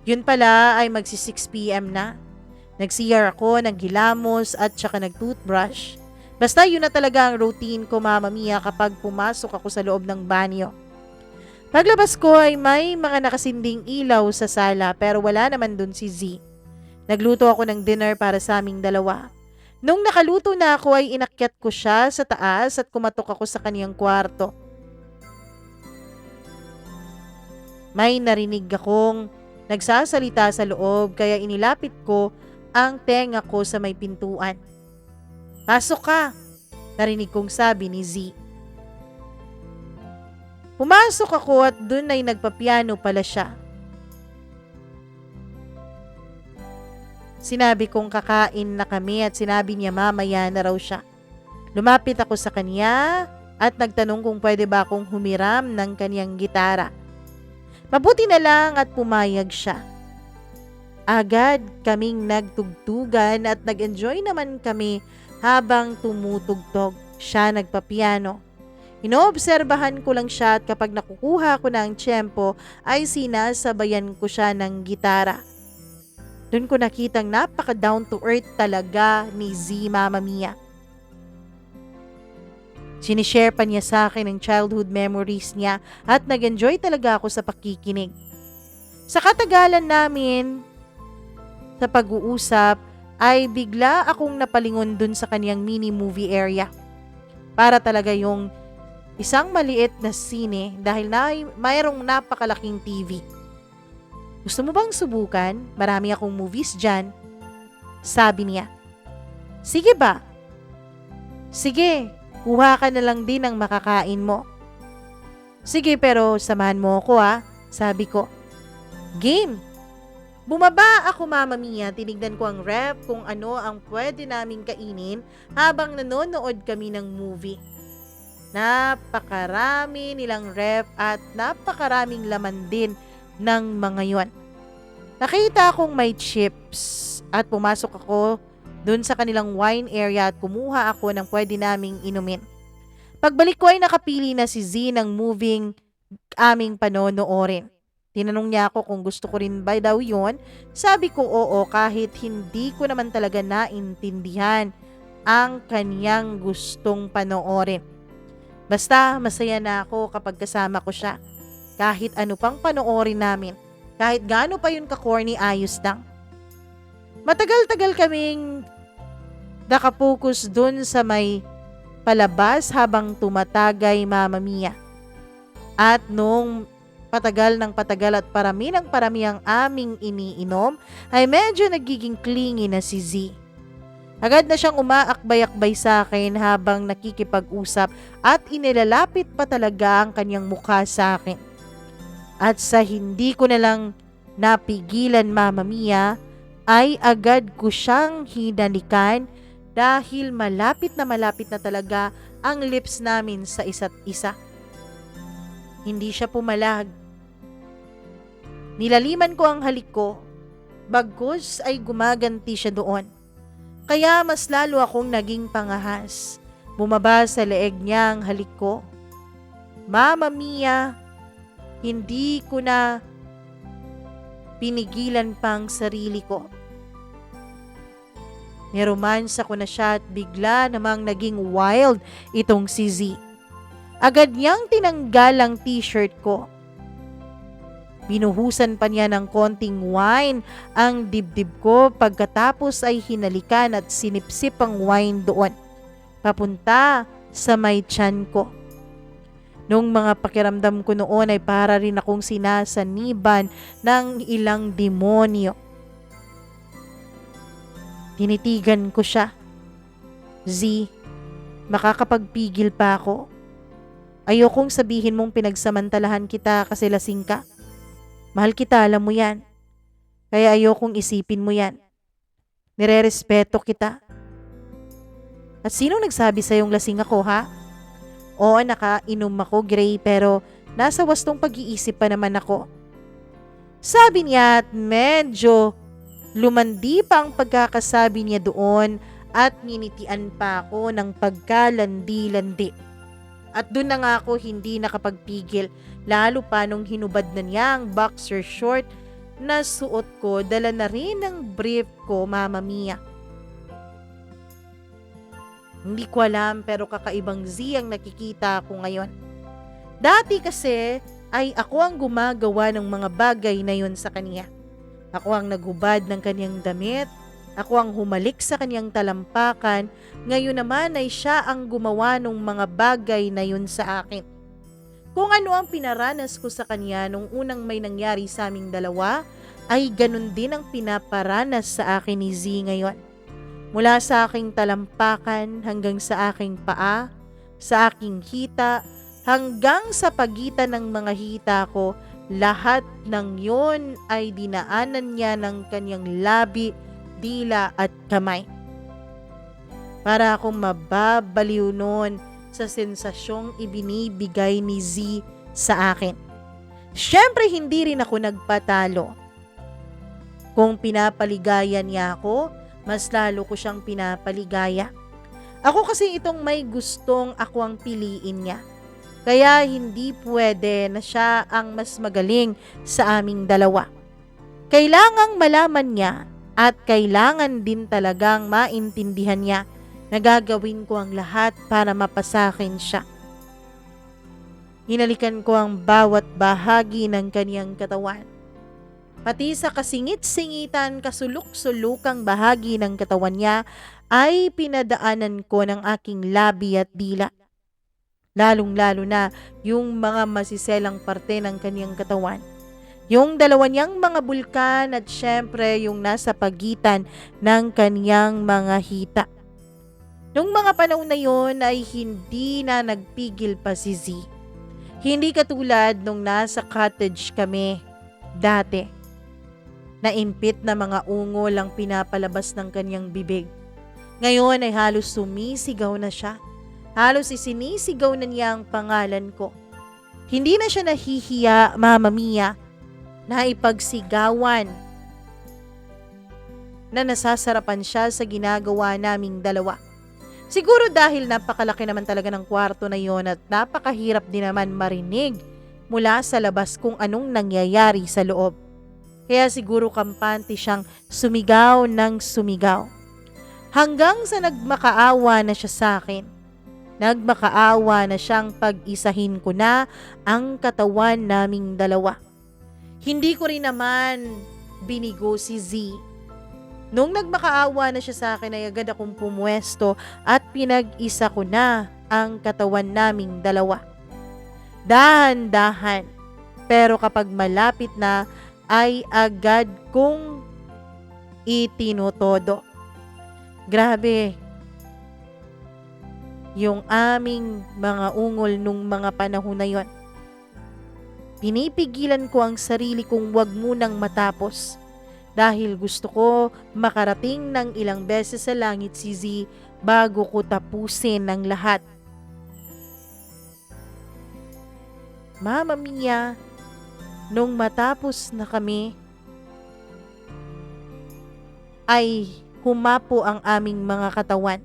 Yun pala ay magsi 6 PM na. Nag-CR ako, naghilamos at saka nag-toothbrush. Basta yun na talaga ang routine ko, Mama Mia, kapag pumasok ako sa loob ng banyo. Paglabas ko ay may mga nakasinding ilaw sa sala pero wala naman dun si Z. Nagluto ako ng dinner para sa aming dalawa. Nung nakaluto na ako ay inakyat ko siya sa taas at kumatok ako sa kaniyang kwarto. May narinig akong nagsasalita sa loob kaya inilapit ko ang tenga ko sa may pintuan. Pasok ka, narinig kong sabi ni Z. Pumasok ako at dun ay nagpapiano pala siya. Sinabi kong kakain na kami at sinabi niya mamaya na raw siya. Lumapit ako sa kanya at nagtanong kung pwede ba akong humiram ng kanyang gitara. Mabuti na lang at pumayag siya. Agad kaming nagtugtugan at nag-enjoy naman kami habang tumutugtog. Siya nagpapiano. Inoobserbahan ko lang siya at kapag nakukuha ko ng tiyempo ay sinasabayan ko siya ng gitara. Doon ko nakitang napaka down to earth talaga ni Z, Mama Mia. Sinishare pa niya sa akin ang childhood memories niya at nag-enjoy talaga ako sa pakikinig. Sa katagalan namin sa pag-uusap ay bigla akong napalingon dun sa kaniyang mini movie area. Para talaga yung isang maliit na sine dahil mayroong napakalaking TV. Gusto mo bang subukan? Marami akong movies dyan. Sabi niya. Sige ba? Sige, kuha ka na lang din ang makakain mo. Sige pero samahan mo ako sabi ko. Game! Bumaba ako, Mama Mia, tinignan ko ang ref kung ano ang pwede naming kainin habang nanonood kami ng movie. Napakarami nilang ref at napakaraming laman din ng mga yon. Nakita akong may chips at pumasok ako dun sa kanilang wine area at kumuha ako ng pwede naming inumin. Pagbalik ko ay nakapili na si Z ng moving aming panonoorin. Tinanong niya ako kung gusto ko rin ba daw yun. Sabi ko oo kahit hindi ko naman talaga naintindihan ang kanyang gustong panoorin. Basta masaya na ako kapag kasama ko siya. Kahit ano pang panoorin namin. Kahit gaano pa yun ka-corny, ayos lang. Matagal-tagal kaming nakapokus dun sa may palabas habang tumatagay, Mama Mia. At nung patagal ng patagal at parami ng parami ang aming iniinom, ay medyo nagiging clingy na si Z. Agad na siyang umaakbay-akbay sa akin habang nakikipag-usap at inilalapit pa talaga ang kanyang mukha sa akin. At sa hindi ko na lang napigilan, Mama Mia, ay agad ko siyang hinalikan dahil malapit na talaga ang lips namin sa isa't isa. Hindi siya pumalag. Nilaliman ko ang halik ko, bagkus ay gumaganti siya doon. Kaya mas lalo akong naging pangahas. Bumaba sa leeg niya ang halik ko. Mama Mia, hindi ko na pinigilan pang sarili ko. Niromansa ko na siya at bigla namang naging wild itong si Z. Agad niyang tinanggal ang t-shirt ko. Binuhusan pa niya ng konting wine ang dibdib ko pagkatapos ay hinalikan at sinipsip ang wine doon. Papunta sa may tiyan ko. Nung mga pakiramdam ko noon ay para rin akong sinasaniban ng ilang demonyo. Tinitigan ko siya. Z, makakapagpigil pa ako. Ayokong sabihin mong pinagsamantalahan kita kasi lasing ka. Mahal kita, alam mo yan. Kaya ayokong isipin mo yan. Nirerespeto kita. At sinong nagsabi sa'yong lasing ako, ha? Oo, nakainom ako, Gray, pero nasa wastong pag-iisip pa naman ako. Sabi niya at medyo lumandi pa ang pagkakasabi niya doon at ninitian pa ako ng pagkalandi-landi. At doon na nga ako hindi nakapagpigil, lalo pa nung hinubad na niya ang boxer short na suot ko, dala na rin ang brief ko, Mama Mia. Hindi ko alam pero kakaibang Z ang nakikita ko ngayon. Dati kasi ay ako ang gumagawa ng mga bagay na yun sa kanya. Ako ang naghubad ng kanyang damit. Ako ang humalik sa kanyang talampakan. Ngayon naman ay siya ang gumawa ng mga bagay na yun sa akin. Kung ano ang pinaranas ko sa kanya nung unang may nangyari sa aming dalawa, ay ganun din ang pinaparanas sa akin ni Z ngayon. Mula sa aking talampakan hanggang sa aking paa, sa aking hita, hanggang sa pagitan ng mga hita ko, lahat ng yon ay dinaanan niya ng kanyang labi dila at kamay. Para akong mababaliw noon sa sensasyong ibinibigay ni Z sa akin. Siyempre hindi rin ako nagpatalo. Kung pinapaligaya niya ako, mas lalo ko siyang pinapaligaya. Ako kasi itong may gustong ako ang piliin niya. Kaya hindi pwede na siya ang mas magaling sa aming dalawa. Kailangang malaman niya at kailangan din talagang maintindihan niya na gagawin ko ang lahat para mapasakin siya. Hinalikan ko ang bawat bahagi ng kaniyang katawan. Pati sa kasingit-singitan, kasulok-sulukang bahagi ng katawan niya ay pinadaanan ko ng aking labi at dila. Lalong-lalo na yung mga masiselang parte ng kaniyang katawan. Yung dalawa niyang mga bulkan at syempre yung nasa pagitan ng kaniyang mga hita. Nung mga panahon na yon ay hindi na nagpigil pa si Z. Hindi katulad nung nasa cottage kami dati. Naimpit na mga ungol ang pinapalabas ng kanyang bibig. Ngayon ay halos sumisigaw na siya. Halos isinisigaw na niya ang pangalan ko. Hindi na siya nahihiya, Mama Mia, na ipagsigawan na nasasarapan siya sa ginagawa naming dalawa. Siguro dahil napakalaki naman talaga ng kwarto na yon at napakahirap din naman marinig mula sa labas kung anong nangyayari sa loob. Kaya siguro kampante siyang sumigaw ng sumigaw. Hanggang sa nagmakaawa na siya sa akin. Nagmakaawa na siyang pag-isahin ko na ang katawan naming dalawa. Hindi ko rin naman binigo si Z. Nung nagmakaawa na siya sa akin ay agad akong pumwesto at pinag-isa ko na ang katawan naming dalawa. Dahan-dahan, pero kapag malapit na ay agad kong itinutodo. Grabe, yung aming mga ungol nung mga panahon na yon. Pinipigilan ko ang sarili kong wag munang matapos dahil gusto ko makarating ng ilang beses sa langit si Z bago ko tapusin ang lahat. Mama Mia, nung matapos na kami, ay humapo ang aming mga katawan.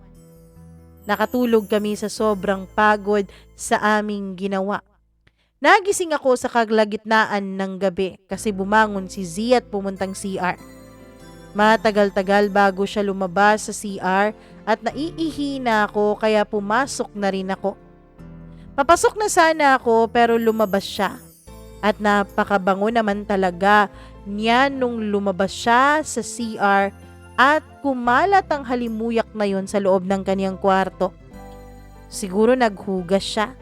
Nakatulog kami sa sobrang pagod sa aming ginawa. Nagising ako sa kalagitnaan ng gabi kasi bumangon si Z at pumuntang CR. Matagal-tagal bago siya lumabas sa CR at naiihi na ako kaya pumasok na rin ako. Papasok na sana ako pero lumabas siya. At napakabango naman talaga niya nung lumabas siya sa CR at kumalat ang halimuyak na yon sa loob ng kaniyang kwarto. Siguro naghugas siya.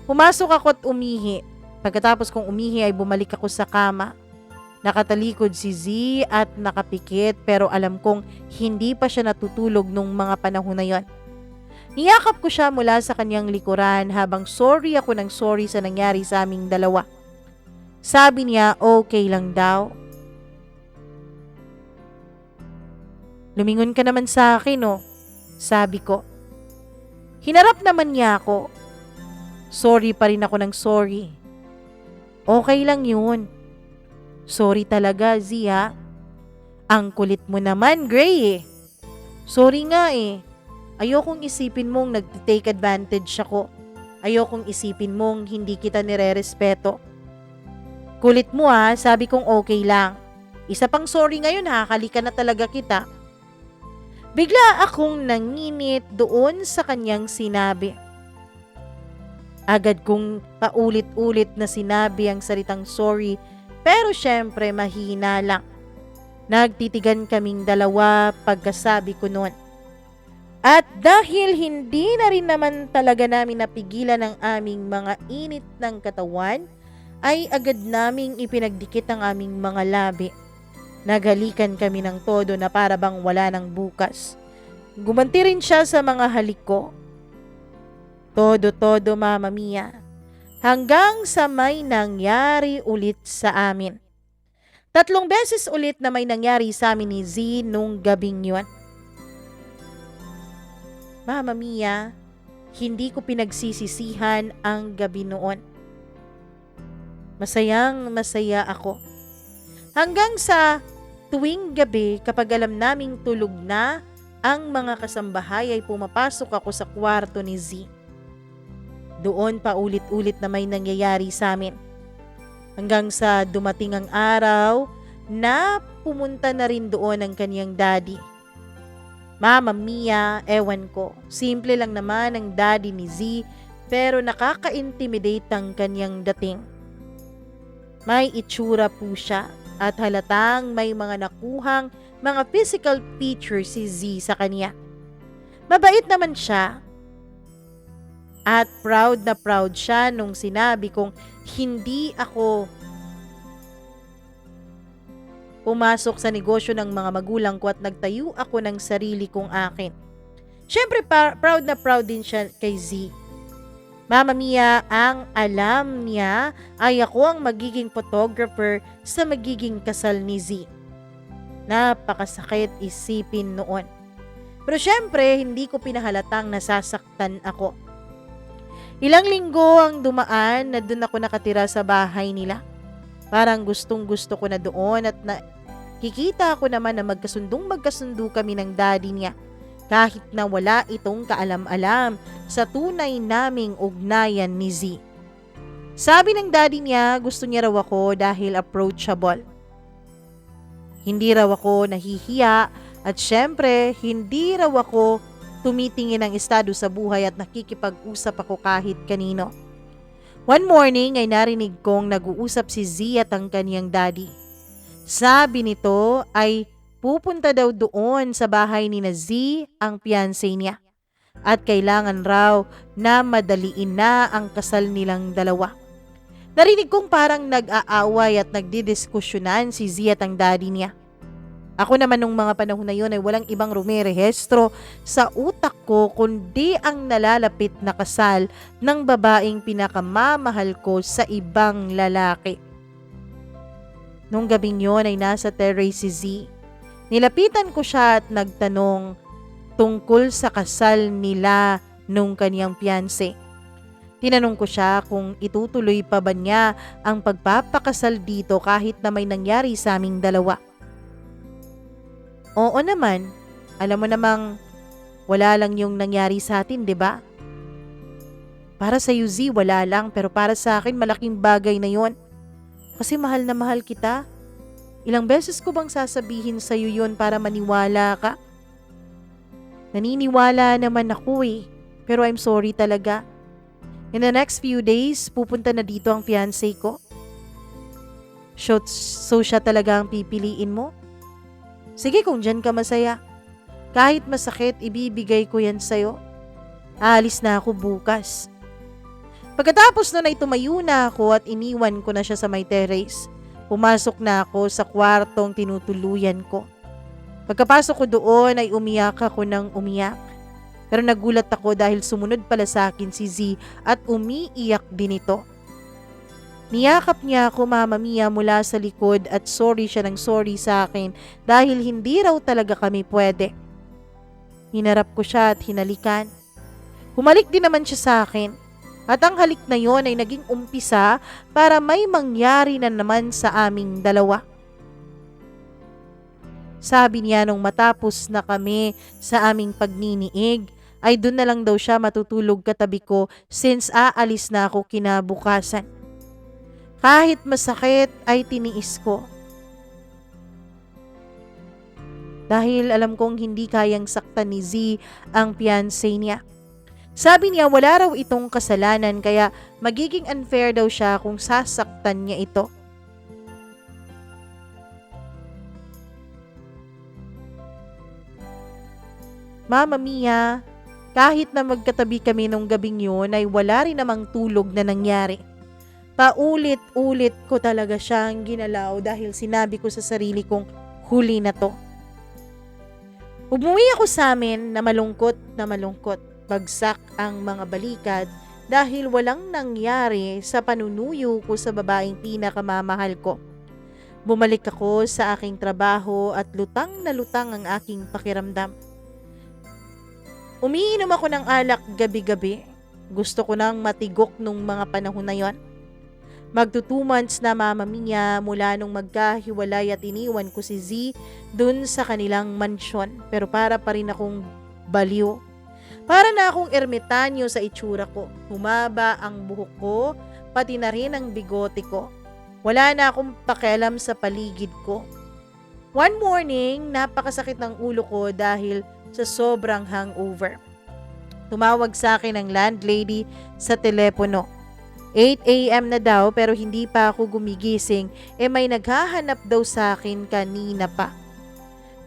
Pumasok ako at umihi. Pagkatapos kong umihi ay bumalik ako sa kama. Nakatalikod si Z at nakapikit pero alam kong hindi pa siya natutulog nung mga panahon na yon. Niyakap ko siya mula sa kanyang likuran habang sorry ako ng sorry sa nangyari sa aming dalawa. Sabi niya okay lang daw. Lumingon ka naman sa akin oh, sabi ko. Hinarap naman niya ako. Sorry pa rin ako ng sorry. Okay lang yun. Sorry talaga, Zia. Ang kulit mo naman, Gray eh. Sorry nga eh. Ayokong isipin mong nag-take advantage ako. Ayokong isipin mong hindi kita nire-respeto. Kulit mo ha, sabi kong okay lang. Isa pang sorry ngayon ha, halika na talaga kita. Bigla akong nanginit doon sa kanyang sinabi. Agad kong paulit-ulit na sinabi ang salitang sorry pero syempre mahina lang. Nagtitigan kaming dalawa pagkasabi ko noon. At dahil hindi na rin naman talaga namin napigilan ang aming mga init ng katawan, ay agad naming ipinagdikit ang aming mga labi. Naghalikan kami ng todo na para bang wala ng bukas. Gumanti rin siya sa mga halik ko. Todo-todo, Mama Mia. Hanggang sa may nangyari ulit sa amin. 3 beses ulit na may nangyari sa amin ni Z nung gabing yun. Mama Mia, hindi ko pinagsisisihan ang gabi noon. Masayang masaya ako. Hanggang sa tuwing gabi kapag alam naming tulog na ang mga kasambahay ay pumapasok ako sa kwarto ni Z. Doon pa ulit-ulit na may nangyayari sa amin. Hanggang sa dumating ang araw na pumunta na rin doon ang kanyang daddy. Mama Mia, ewan ko. Simple lang naman ang daddy ni Z pero nakaka-intimidate ang kanyang dating. May itsura po siya at halatang may mga nakuhang mga physical features si Z sa kanya. Mabait naman siya at proud na proud siya nung sinabi kong hindi ako pumasok sa negosyo ng mga magulang ko at nagtayo ako ng sarili kong akin. Siyempre proud na proud din siya kay Z. Mama Mia, ang alam niya ay ako ang magiging photographer sa magiging kasal ni Z. Napakasakit isipin noon. Pero siyempre, hindi ko pinahalatang nasasaktan ako. Ilang linggo ang dumaan na doon ako nakatira sa bahay nila. Parang gustong gusto ko na doon at nakikita ko naman na magkasundo kami ng daddy niya. Kahit na wala itong kaalam-alam sa tunay naming ugnayan ni Z. Sabi ng daddy niya gusto niya raw ako dahil approachable. Hindi raw ako nahihiya at syempre hindi raw ako tumitingin ng estado sa buhay at nakikipag-usap ako kahit kanino. One morning ay narinig kong nag-uusap si Z at ang kaniyang daddy. Sabi nito ay pupunta daw doon sa bahay ni na Z ang fiancé niya at kailangan raw na madaliin na ang kasal nilang dalawa. Narinig kong parang nag-aaway at nagdidiskusyonan si Z at ang daddy niya. Ako naman nung mga panahon na yun ay walang ibang rumerehistro sa utak ko kundi ang nalalapit na kasal ng babaeng pinakamamahal ko sa ibang lalaki. Nung gabing yun ay nasa terrace si Z. Nilapitan ko siya at nagtanong tungkol sa kasal nila nung kaniyang fiancé. Tinanong ko siya kung itutuloy pa ba niya ang pagpapakasal dito kahit na may nangyari sa aming dalawa. Oo naman, alam mo namang wala lang yung nangyari sa atin, 'di ba? Para sa Z, wala lang, pero para sa akin malaking bagay na 'yon. Kasi mahal na mahal kita. Ilang beses ko bang sasabihin sa iyo 'yon para maniwala ka? Naniniwala naman ako pero I'm sorry talaga. In the next few days, pupunta na dito ang fiancé ko. So siya talaga ang pipiliin mo? Sige kung dyan ka masaya. Kahit masakit, ibibigay ko yan sa'yo. Aalis na ako bukas. Pagkatapos nun ay tumayo na ako at iniwan ko na siya sa may terrace. Pumasok na ako sa kwartong tinutuluyan ko. Pagkapasok ko doon ay umiyak ako ng umiyak. Pero nagulat ako dahil sumunod pala sa akin si Z at umiiyak din ito. Niyakap niya ako, Mama Mia, mula sa likod at sorry siya ng sorry sa akin dahil hindi raw talaga kami pwede. Hinarap ko siya at hinalikan. Humalik din naman siya sa akin at ang halik na yon ay naging umpisa para may mangyari na naman sa aming dalawa. Sabi niya nung matapos na kami sa aming pagniniig ay doon na lang daw siya matutulog katabi ko since aalis na ako kinabukasan. Kahit masakit ay tiniis ko. Dahil alam kong hindi kayang saktan ni Z ang fiancé niya. Sabi niya wala raw itong kasalanan kaya magiging unfair daw siya kung sasaktan niya ito. Mama Mia, kahit na magkatabi kami nung gabing yun ay wala rin namang tulog na nangyari. Paulit-ulit ko talaga siyang ginalaw dahil sinabi ko sa sarili kong huli na to. Umuwi ako sa amin na malungkot. Bagsak ang mga balikat dahil walang nangyari sa panunuyo ko sa babaeng pinakamamahal ko. Bumalik ako sa aking trabaho at lutang na lutang ang aking pakiramdam. Umiinom ako ng alak gabi-gabi. Gusto ko nang matigok nung mga panahon na yon. Magto 2 months na, Mama Mia, mula nung magkahiwalay at iniwan ko si Z dun sa kanilang mansyon. Pero para pa rin akong baliw. Para na akong ermitanyo sa itsura ko. Humaba ang buhok ko, pati na rin ang bigote ko. Wala na akong pakialam sa paligid ko. One morning, napakasakit ng ulo ko dahil sa sobrang hangover. Tumawag sa akin ang landlady sa telepono. 8 a.m. na daw pero hindi pa ako gumigising, may naghahanap daw sa akin kanina pa.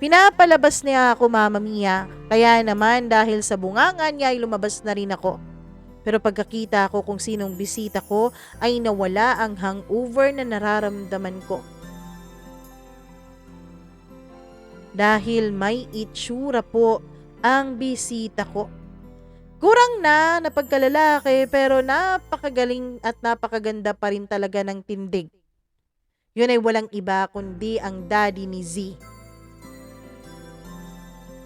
Pinapalabas niya ako, Mama Mia, kaya naman dahil sa bunganga niya ay lumabas na rin ako. Pero pagkakita ko kung sinong bisita ko ay nawala ang hangover na nararamdaman ko. Dahil may itsura po ang bisita ko. Kurang na pagkalalaki pero napakagaling at napakaganda pa rin talaga ng tindig. Yun ay walang iba kundi ang daddy ni Z.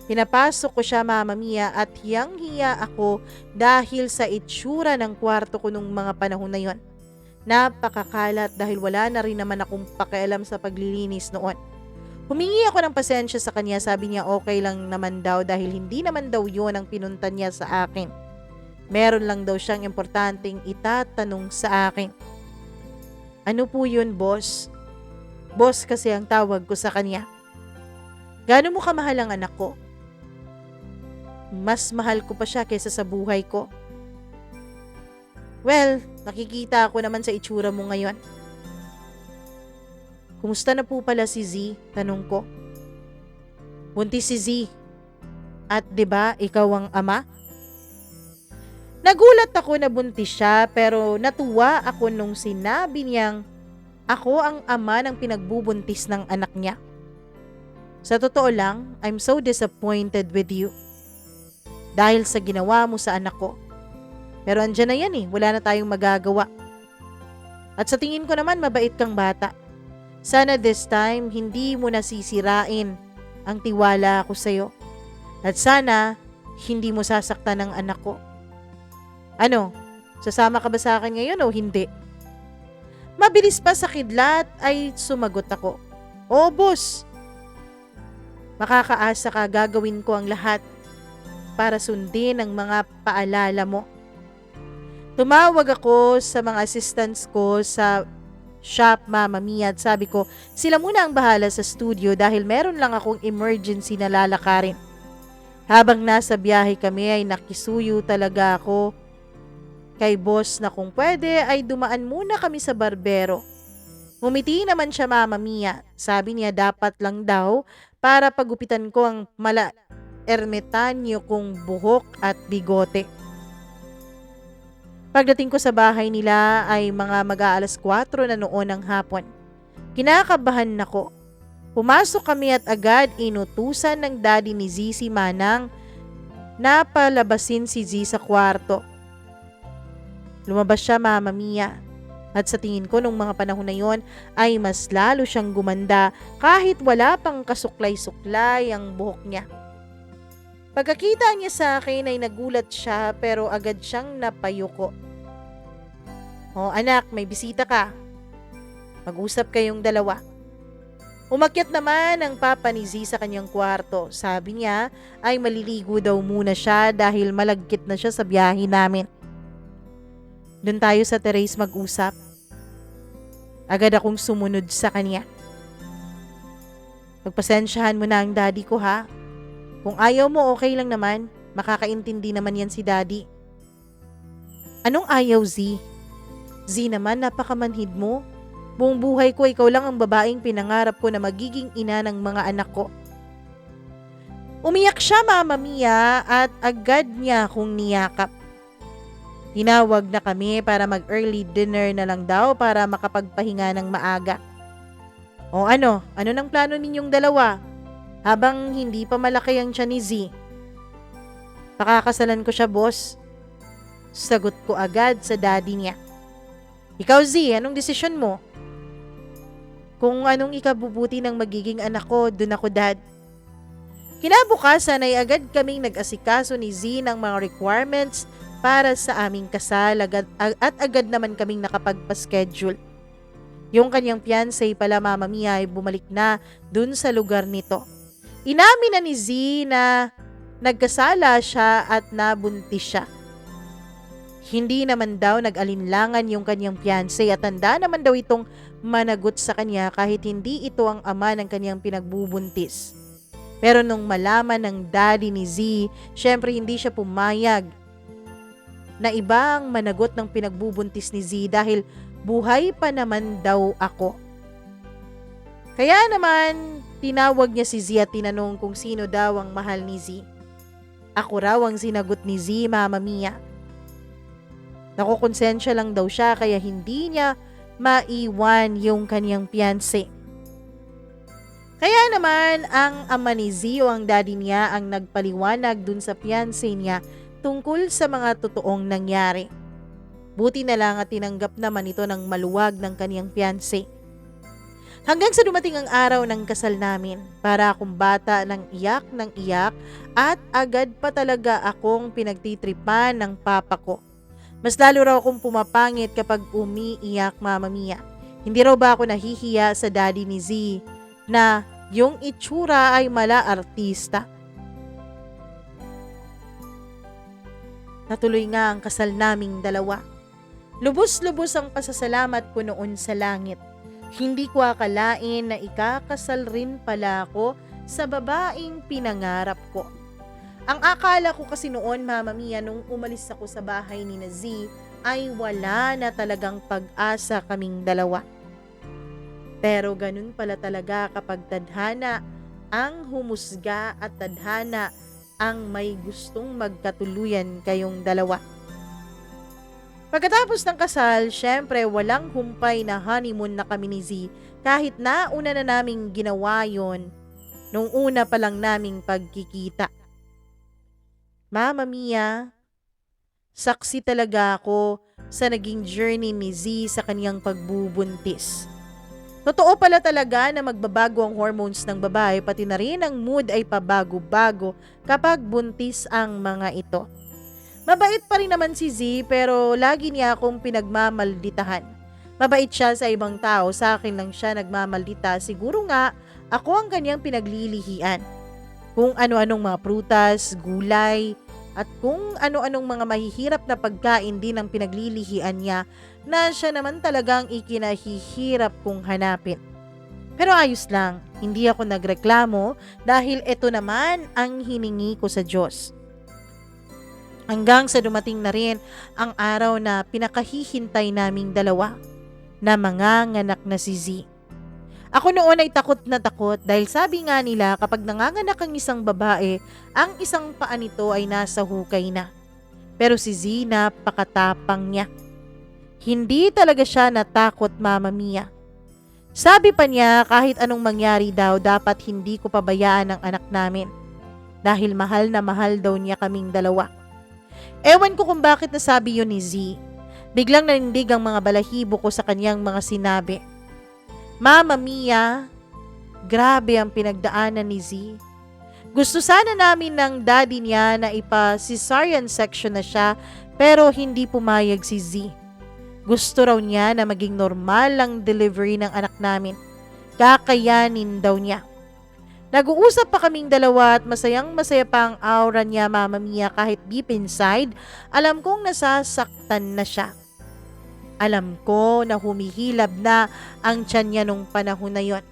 Pinapasok ko siya, Mama Mia, at hiyang-hiya ako dahil sa itsura ng kwarto ko nung mga panahon na yon. Napakakalat dahil wala na rin naman akong pakialam sa paglilinis noon. Humingi ako ng pasensya sa kanya, sabi niya okay lang naman daw dahil hindi naman daw yun ang pinunta niya sa akin. Meron lang daw siyang importanteng itatanong sa akin. Ano po yun, boss? Boss kasi ang tawag ko sa kanya. Gaano mo kamahal ang anak ko? Mas mahal ko pa siya kaysa sa buhay ko. Well, nakikita ko naman sa itsura mo ngayon. Kumusta na po pala si Z? Tanong ko. Buntis si Z. At 'di ba ikaw ang ama? Nagulat ako na buntis siya pero natuwa ako nung sinabi niyang ako ang ama ng pinagbubuntis ng anak niya. Sa totoo lang, I'm so disappointed with you. Dahil sa ginawa mo sa anak ko. Pero andyan na yan wala na tayong magagawa. At sa tingin ko naman mabait kang bata. Sana this time hindi mo nasisirain ang tiwala ko sa'yo. At sana hindi mo sasaktan ang anak ko. Ano, sasama ka ba sa akin ngayon o hindi? Mabilis pa sa kidlat ay sumagot ako. Oo, boss. Makakaasa ka, gagawin ko ang lahat para sundin ang mga paalala mo. Tumawag ako sa mga assistants ko sa shop, Mama Mia, at sabi ko, sila muna ang bahala sa studio dahil meron lang akong emergency na lalakarin. Habang nasa biyahe kami ay nakisuyo talaga ako kay boss na kung pwede ay dumaan muna kami sa barbero. Ngumiti naman siya, Mama Mia. Sabi niya dapat lang daw para pagupitan ko ang ermitanyo kong buhok at bigote. Pagdating ko sa bahay nila ay mga mag-aalas 4 na noon ng hapon. Kinakabahan ako. Pumasok kami at agad inutusan ng daddy ni Z si Manang na palabasin si Z sa kwarto. Lumabas siya, Mama Mia. At sa tingin ko nung mga panahon na yon ay mas lalo siyang gumanda kahit wala pang kasuklay-suklay ang buhok niya. Pagkakita niya sa akin ay nagulat siya pero agad siyang napayuko. O anak, may bisita ka. Mag-usap kayong dalawa. Umakyat naman ang papa ni Z sa kanyang kwarto. Sabi niya ay maliligo daw muna siya dahil malagkit na siya sa biyahe namin. Doon tayo sa terrace mag-usap. Agad akong sumunod sa kanya. Pagpasensyahan mo na ang daddy ko, ha? Kung ayaw mo, okay lang naman. Makakaintindi naman yan si daddy. Anong ayaw, Z? Z naman, napakamanhid mo. Buong buhay ko, ikaw lang ang babaeng pinangarap ko na magiging ina ng mga anak ko. Umiyak siya, Mama Mia, at agad niya akong niyakap. Tinawag na kami para mag-early dinner na lang daw para makapagpahinga ng maaga. O ano nang plano ninyong dalawa? Habang hindi pa malaki ang tiyan ni Z. Pakakasalan ko siya, boss. Sagot ko agad sa daddy niya. Ikaw, Z, anong desisyon mo? Kung anong ikabubuti ng magiging anak ko, dun ako dad. Kinabukasan ay agad kaming nag-asikaso ni Z ng mga requirements para sa aming kasal at agad naman kaming nakapagpa-schedule. Yung kanyang fiancé pala Mama Mia ay bumalik na dun sa lugar nito. Inamin na ni Z na nagkasala siya at nabuntis siya. Hindi naman daw nag-alinlangan yung kanyang fiancé at handa naman daw itong managot sa kanya kahit hindi ito ang ama ng kanyang pinagbubuntis. Pero nung malaman ng daddy ni Z, syempre hindi siya pumayag na ibang managot ng pinagbubuntis ni Z dahil buhay pa naman daw ako. Kaya naman, tinawag niya si Z at tinanong kung sino daw ang mahal ni Z. Ako raw ang sinagot ni Z, Mama Mia. Nakukonsensya lang daw siya kaya hindi niya maiwan yung kanyang fiancé. Kaya naman ang ama ni Z o ang daddy niya ang nagpaliwanag dun sa fiancé niya tungkol sa mga totoong nangyari. Buti na lang at tinanggap naman ito ng maluwag ng kaniyang fiancé. Hanggang sa dumating ang araw ng kasal namin, para akong bata ng iyak at agad pa talaga akong pinagtitripan ng papa ko. Mas lalo raw akong pumapangit kapag umiiyak, Mama Mia. Hindi raw ba ako nahihiya sa daddy ni Z na yung itsura ay mala artista? Natuloy nga ang kasal naming dalawa. Lubos-lubos ang pasasalamat ko noon sa langit. Hindi ko akalain na ikakasal rin pala ako sa babaeng pinangarap ko. Ang akala ko kasi noon, Mama Mia, nung umalis ako sa bahay ni Z, ay wala na talagang pag-asa kaming dalawa. Pero ganun pala talaga kapag tadhana ang humusga at tadhana ang may gustong magkatuluyan kayong dalawa. Pagkatapos ng kasal, syempre walang humpay na honeymoon na kami ni Z kahit nauna na naming ginawa yon nung una pa lang naming pagkikita. Mama Mia, saksi talaga ako sa naging journey ni Z sa kaniyang pagbubuntis. Totoo pala talaga na magbabago ang hormones ng babae, pati na rin ang mood ay pabago-bago kapag buntis ang mga ito. Mabait pa rin naman si Z pero lagi niya akong pinagmamalditahan. Mabait siya sa ibang tao, sa akin lang siya nagmamaldita. Siguro nga ako ang kanyang pinaglilihian. Kung ano-anong mga prutas, gulay, at kung ano-anong mga mahihirap na pagkain din ang pinaglilihian niya na siya naman talagang ikinahihirap kong hanapin. Pero ayos lang, hindi ako nagreklamo dahil ito naman ang hiningi ko sa Diyos. Hanggang sa dumating na rin ang araw na pinakahihintay naming dalawa na manganganak na si Z. Ako noon ay takot na takot dahil sabi nga nila kapag nanganganak ang isang babae, ang isang paa nito ay nasa hukay na. Pero si Z napakatapang niya. Hindi talaga siya natakot, Mama Mia. Sabi pa niya kahit anong mangyari daw dapat hindi ko pabayaan ang anak namin. Dahil mahal na mahal daw niya kaming dalawa. Ewan ko kung bakit nasabi yun ni Z. Biglang nanindig ang mga balahibo ko sa kanyang mga sinabi. Mama Mia, grabe ang pinagdaanan ni Z. Gusto sana namin ng daddy niya na ipa-cesarean section na siya pero hindi pumayag si Z. Gusto raw niya na maging normal lang delivery ng anak namin. Kakayanin daw niya. Nag-uusap pa kaming dalawa at masayang-masaya pa ang aura niya, Mama Mia, kahit deep inside, alam kong nasasaktan na siya. Alam ko na humihilab na ang tiyan niya nung panahon na yon.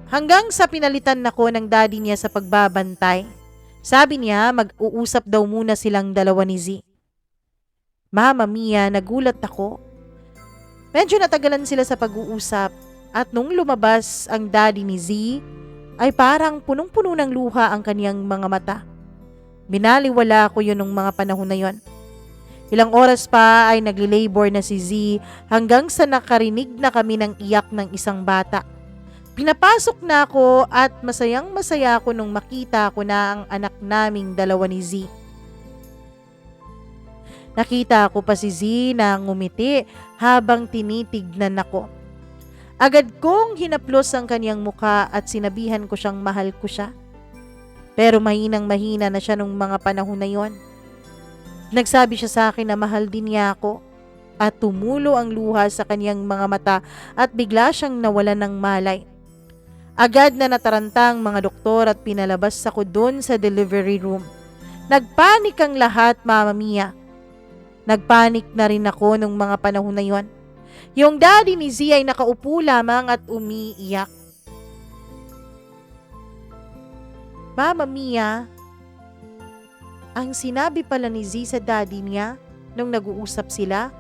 Hanggang sa pinalitan nako ng daddy niya sa pagbabantay. Sabi niya mag-uusap daw muna silang dalawa ni Z. Mama Mia, nagulat ako. Medyo natagalan sila sa pag-uusap at nung lumabas ang daddy ni Z ay parang punong-puno ng luha ang kaniyang mga mata. Binaliwala ko yun nung mga panahon na yon. Ilang oras pa ay nagli-labor na si Z hanggang sa nakarinig na kami ng iyak ng isang bata. Pinapasok na ako at masayang-masaya ako nung makita ko na ang anak naming dalawa ni Z. Nakita ko pa si Z na ngumiti habang tinitignan ako. Agad kong hinaplos ang kanyang muka at sinabihan ko siyang mahal ko siya. Pero mahinang-mahina na siya nung mga panahon na yon. Nagsabi siya sa akin na mahal din niya ako at tumulo ang luha sa kanyang mga mata at bigla siyang nawalan ng malay. Agad na nataranta ang mga doktor at pinalabas ako doon sa delivery room. Nagpanik ang lahat, Mama Mia. Nagpanik na rin ako nung mga panahon na yon. Yung daddy ni Z ay nakaupo lamang at umiiyak. Mama Mia, ang sinabi pala ni Z sa daddy niya nung nag-uusap sila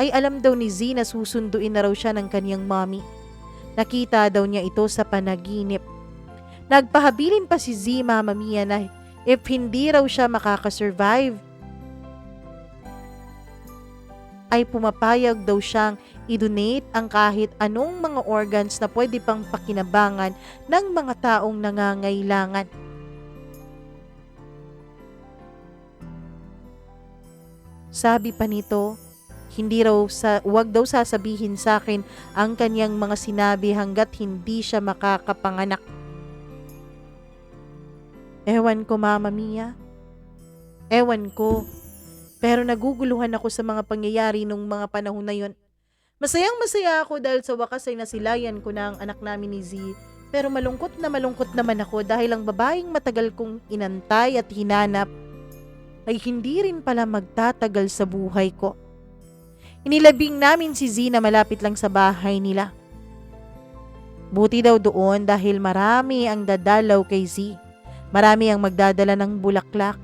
ay alam daw ni Z na susunduin na raw siya ng kanyang mommy. Nakita daw niya ito sa panaginip. Nagpahabilin pa si Z, Mama Mia, na if hindi raw siya makakasurvive, ay pumapayag daw siyang i-donate ang kahit anong mga organs na pwede pang pakinabangan ng mga taong nangangailangan. Sabi pa nito, wag daw sasabihin sa akin ang kanyang mga sinabi hanggat hindi siya makakapanganak. Ewan ko, Mama Mia. Ewan ko. Pero naguguluhan ako sa mga pangyayari nung mga panahon na yon. Masayang-masaya ako dahil sa wakas ay nasilayan ko na ang anak namin ni Z. Pero malungkot naman ako dahil ang babaeng matagal kong inantay at hinanap ay hindi rin pala magtatagal sa buhay ko. Inilabing namin si Z na malapit lang sa bahay nila. Buti daw doon dahil marami ang dadalaw kay Z. Marami ang magdadala ng bulaklak.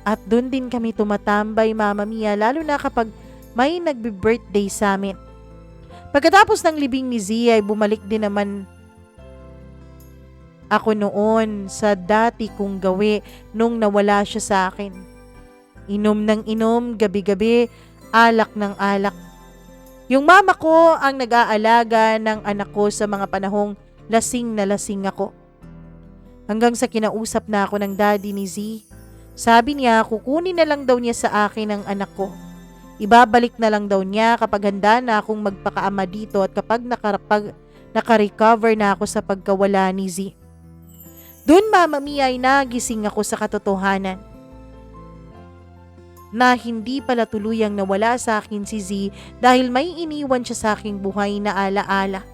At doon din kami tumatambay, Mama Mia, lalo na kapag may nagbe-birthday sa amin. Pagkatapos ng libing ni Z ay bumalik din naman ako noon sa dati kong gawi nung nawala siya sa akin. Inom ng inom, gabi-gabi, alak ng alak. Yung mama ko ang nag-aalaga ng anak ko sa mga panahong lasing na lasing ako. Hanggang sa kinausap na ako ng daddy ni Z. Sabi niya, kukunin na lang daw niya sa akin ang anak ko. Ibabalik na lang daw niya kapag handa na akong magpakaama dito at kapag nakarecover na ako sa pagkawala ni Z. Doon, Mama Mia, ay nagising ako sa katotohanan na hindi pala tuluyang nawala sa akin si Z dahil may iniwan siya sa aking buhay na alaala.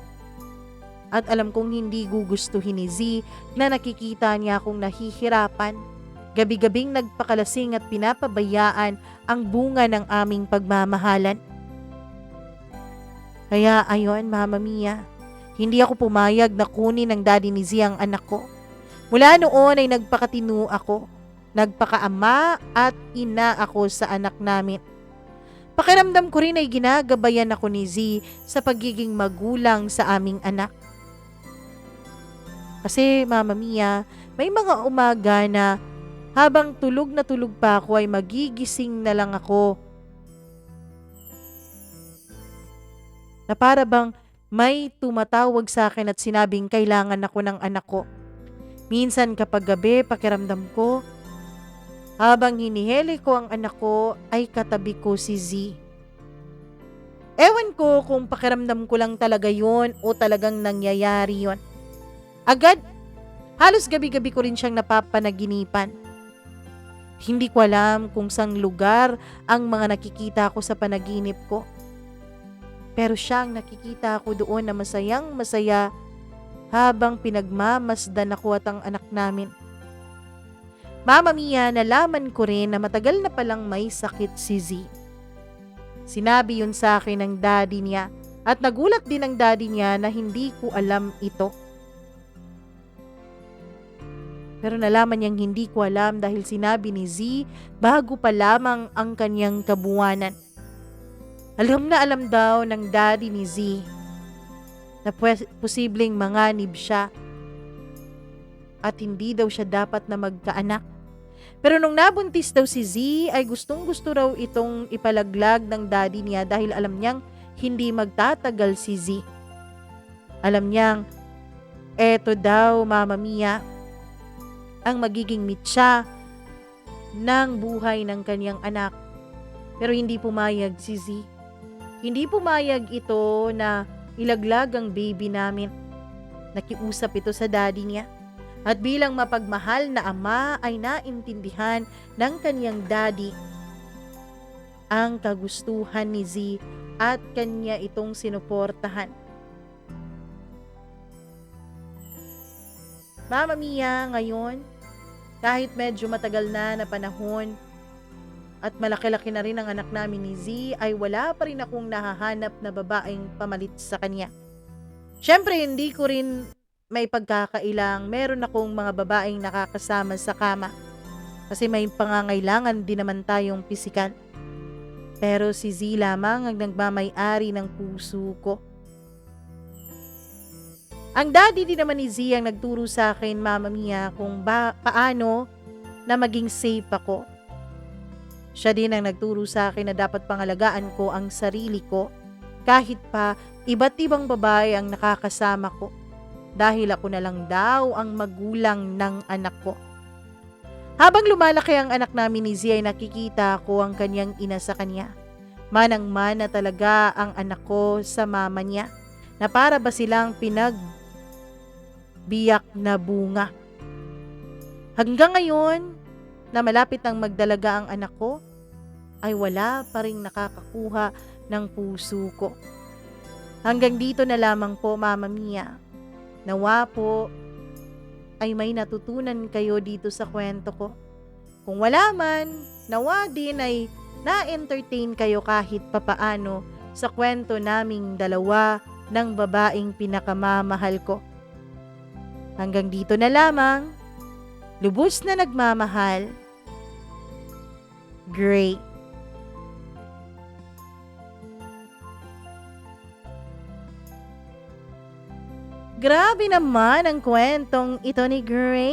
At alam kong hindi gugustuhin ni Z na nakikita niya akong nahihirapan. Gabi-gabing nagpakalasing at pinapabayaan ang bunga ng aming pagmamahalan. Kaya ayon, Mama Mia, hindi ako pumayag na kunin ng daddy ni Z ang anak ko. Mula noon ay nagpakatino ako, nagpakaama at ina ako sa anak namin. Pakiramdam ko rin ay ginagabayan ako ni Z sa pagiging magulang sa aming anak. Kasi, Mama Mia, may mga umaga na habang tulog na tulog pa ako ay magigising na lang ako. Na para bang may tumatawag sa akin at sinabing kailangan ako ng anak ko. Minsan kapag gabi, pakiramdam ko, habang hinihili ko ang anak ko ay katabi ko si Z. Ewan ko kung pakiramdam ko lang talaga yon o talagang nangyayari yon. Agad, halos gabi-gabi ko rin siyang napapanaginipan. Hindi ko alam kung saang lugar ang mga nakikita ko sa panaginip ko. Pero siyang nakikita ko doon na masayang masaya habang pinagmamasdan ako at ang anak namin. Mama Mia, nalaman ko rin na matagal na palang may sakit si Z. Sinabi yun sa akin ng daddy niya at nagulat din ang daddy niya na hindi ko alam ito. Pero nalaman niyang hindi ko alam dahil sinabi ni Z bago pa lamang ang kanyang kabuwanan. Alam na alam daw ng daddy ni Z na posibleng manganib siya at hindi daw siya dapat na magkaanak. Pero nung nabuntis daw si Z ay gustong-gusto raw itong ipalaglag ng daddy niya dahil alam niyang hindi magtatagal si Z. Alam niyang eto daw, Mama Mia, ang magiging mitsa ng buhay ng kanyang anak. Pero hindi pumayag si Z. Hindi pumayag ito na ilaglag ang baby namin. Nakiusap ito sa daddy niya. At bilang mapagmahal na ama ay naintindihan ng kanyang daddy ang kagustuhan ni Z at kanya itong sinuportahan. Mama Mia, ngayon, kahit medyo matagal na panahon at malaki-laki na rin ang anak namin ni Z, ay wala pa rin akong nahahanap na babaeng pamalit sa kanya. Siyempre, hindi ko rin may pagkakailang meron akong mga babaeng nakakasama sa kama. Kasi may pangangailangan din naman tayong pisikal. Pero si Z lamang ang nagmamay-ari ng puso ko. Ang daddy din naman ni Z ang nagturo sa akin, Mama Mia, kung paano na maging safe ako. Siya din ang nagturo sa akin na dapat pangalagaan ko ang sarili ko kahit pa iba't ibang babae ang nakakasama ko. Dahil ako na lang daw ang magulang ng anak ko. Habang lumalaki ang anak namin ni Z ay nakikita ko ang kanyang ina sa kanya. Manang-mana talaga ang anak ko sa mama niya na para ba silang pinagbiyak na bunga. Hanggang ngayon na malapit ang magdalaga ang anak ko ay wala pa rin nakakakuha ng puso ko. Hanggang dito na lamang po, Mama Mia. Nawa po ay may natutunan kayo dito sa kwento ko. Kung wala man, nawa din ay na-entertain kayo kahit papaano sa kwento naming dalawa ng babaeng pinakamamahal ko. Hanggang dito na lamang, lubos na nagmamahal, Gray. Grabe naman ang kwentong ito ni Gray.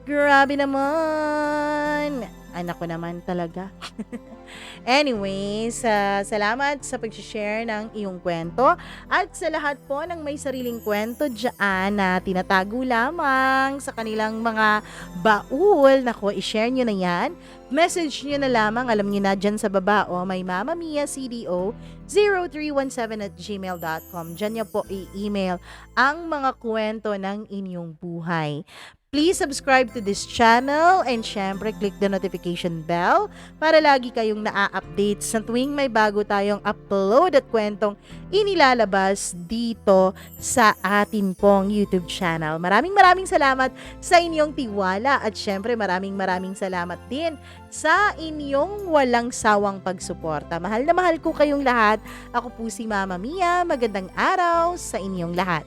Grabe naman. Anak ko naman talaga. Anyways, salamat sa pag-share ng iyong kwento. At sa lahat po ng may sariling kwento dyan na tinatago lamang sa kanilang mga baul, nako, i-share nyo na yan. Message nyo na lamang, alam nyo na dyan sa baba, may Mama Mia CDO 0317@gmail.com. Dyan nyo po i-email ang mga kwento ng inyong buhay. Please subscribe to this channel and syempre click the notification bell para lagi kayong na-update sa tuwing may bago tayong upload at kwentong inilalabas dito sa atin pong YouTube channel. Maraming salamat sa inyong tiwala at syempre maraming salamat din sa inyong walang sawang pagsuporta. Mahal na mahal ko kayong lahat. Ako po si Mama Mia. Magandang araw sa inyong lahat.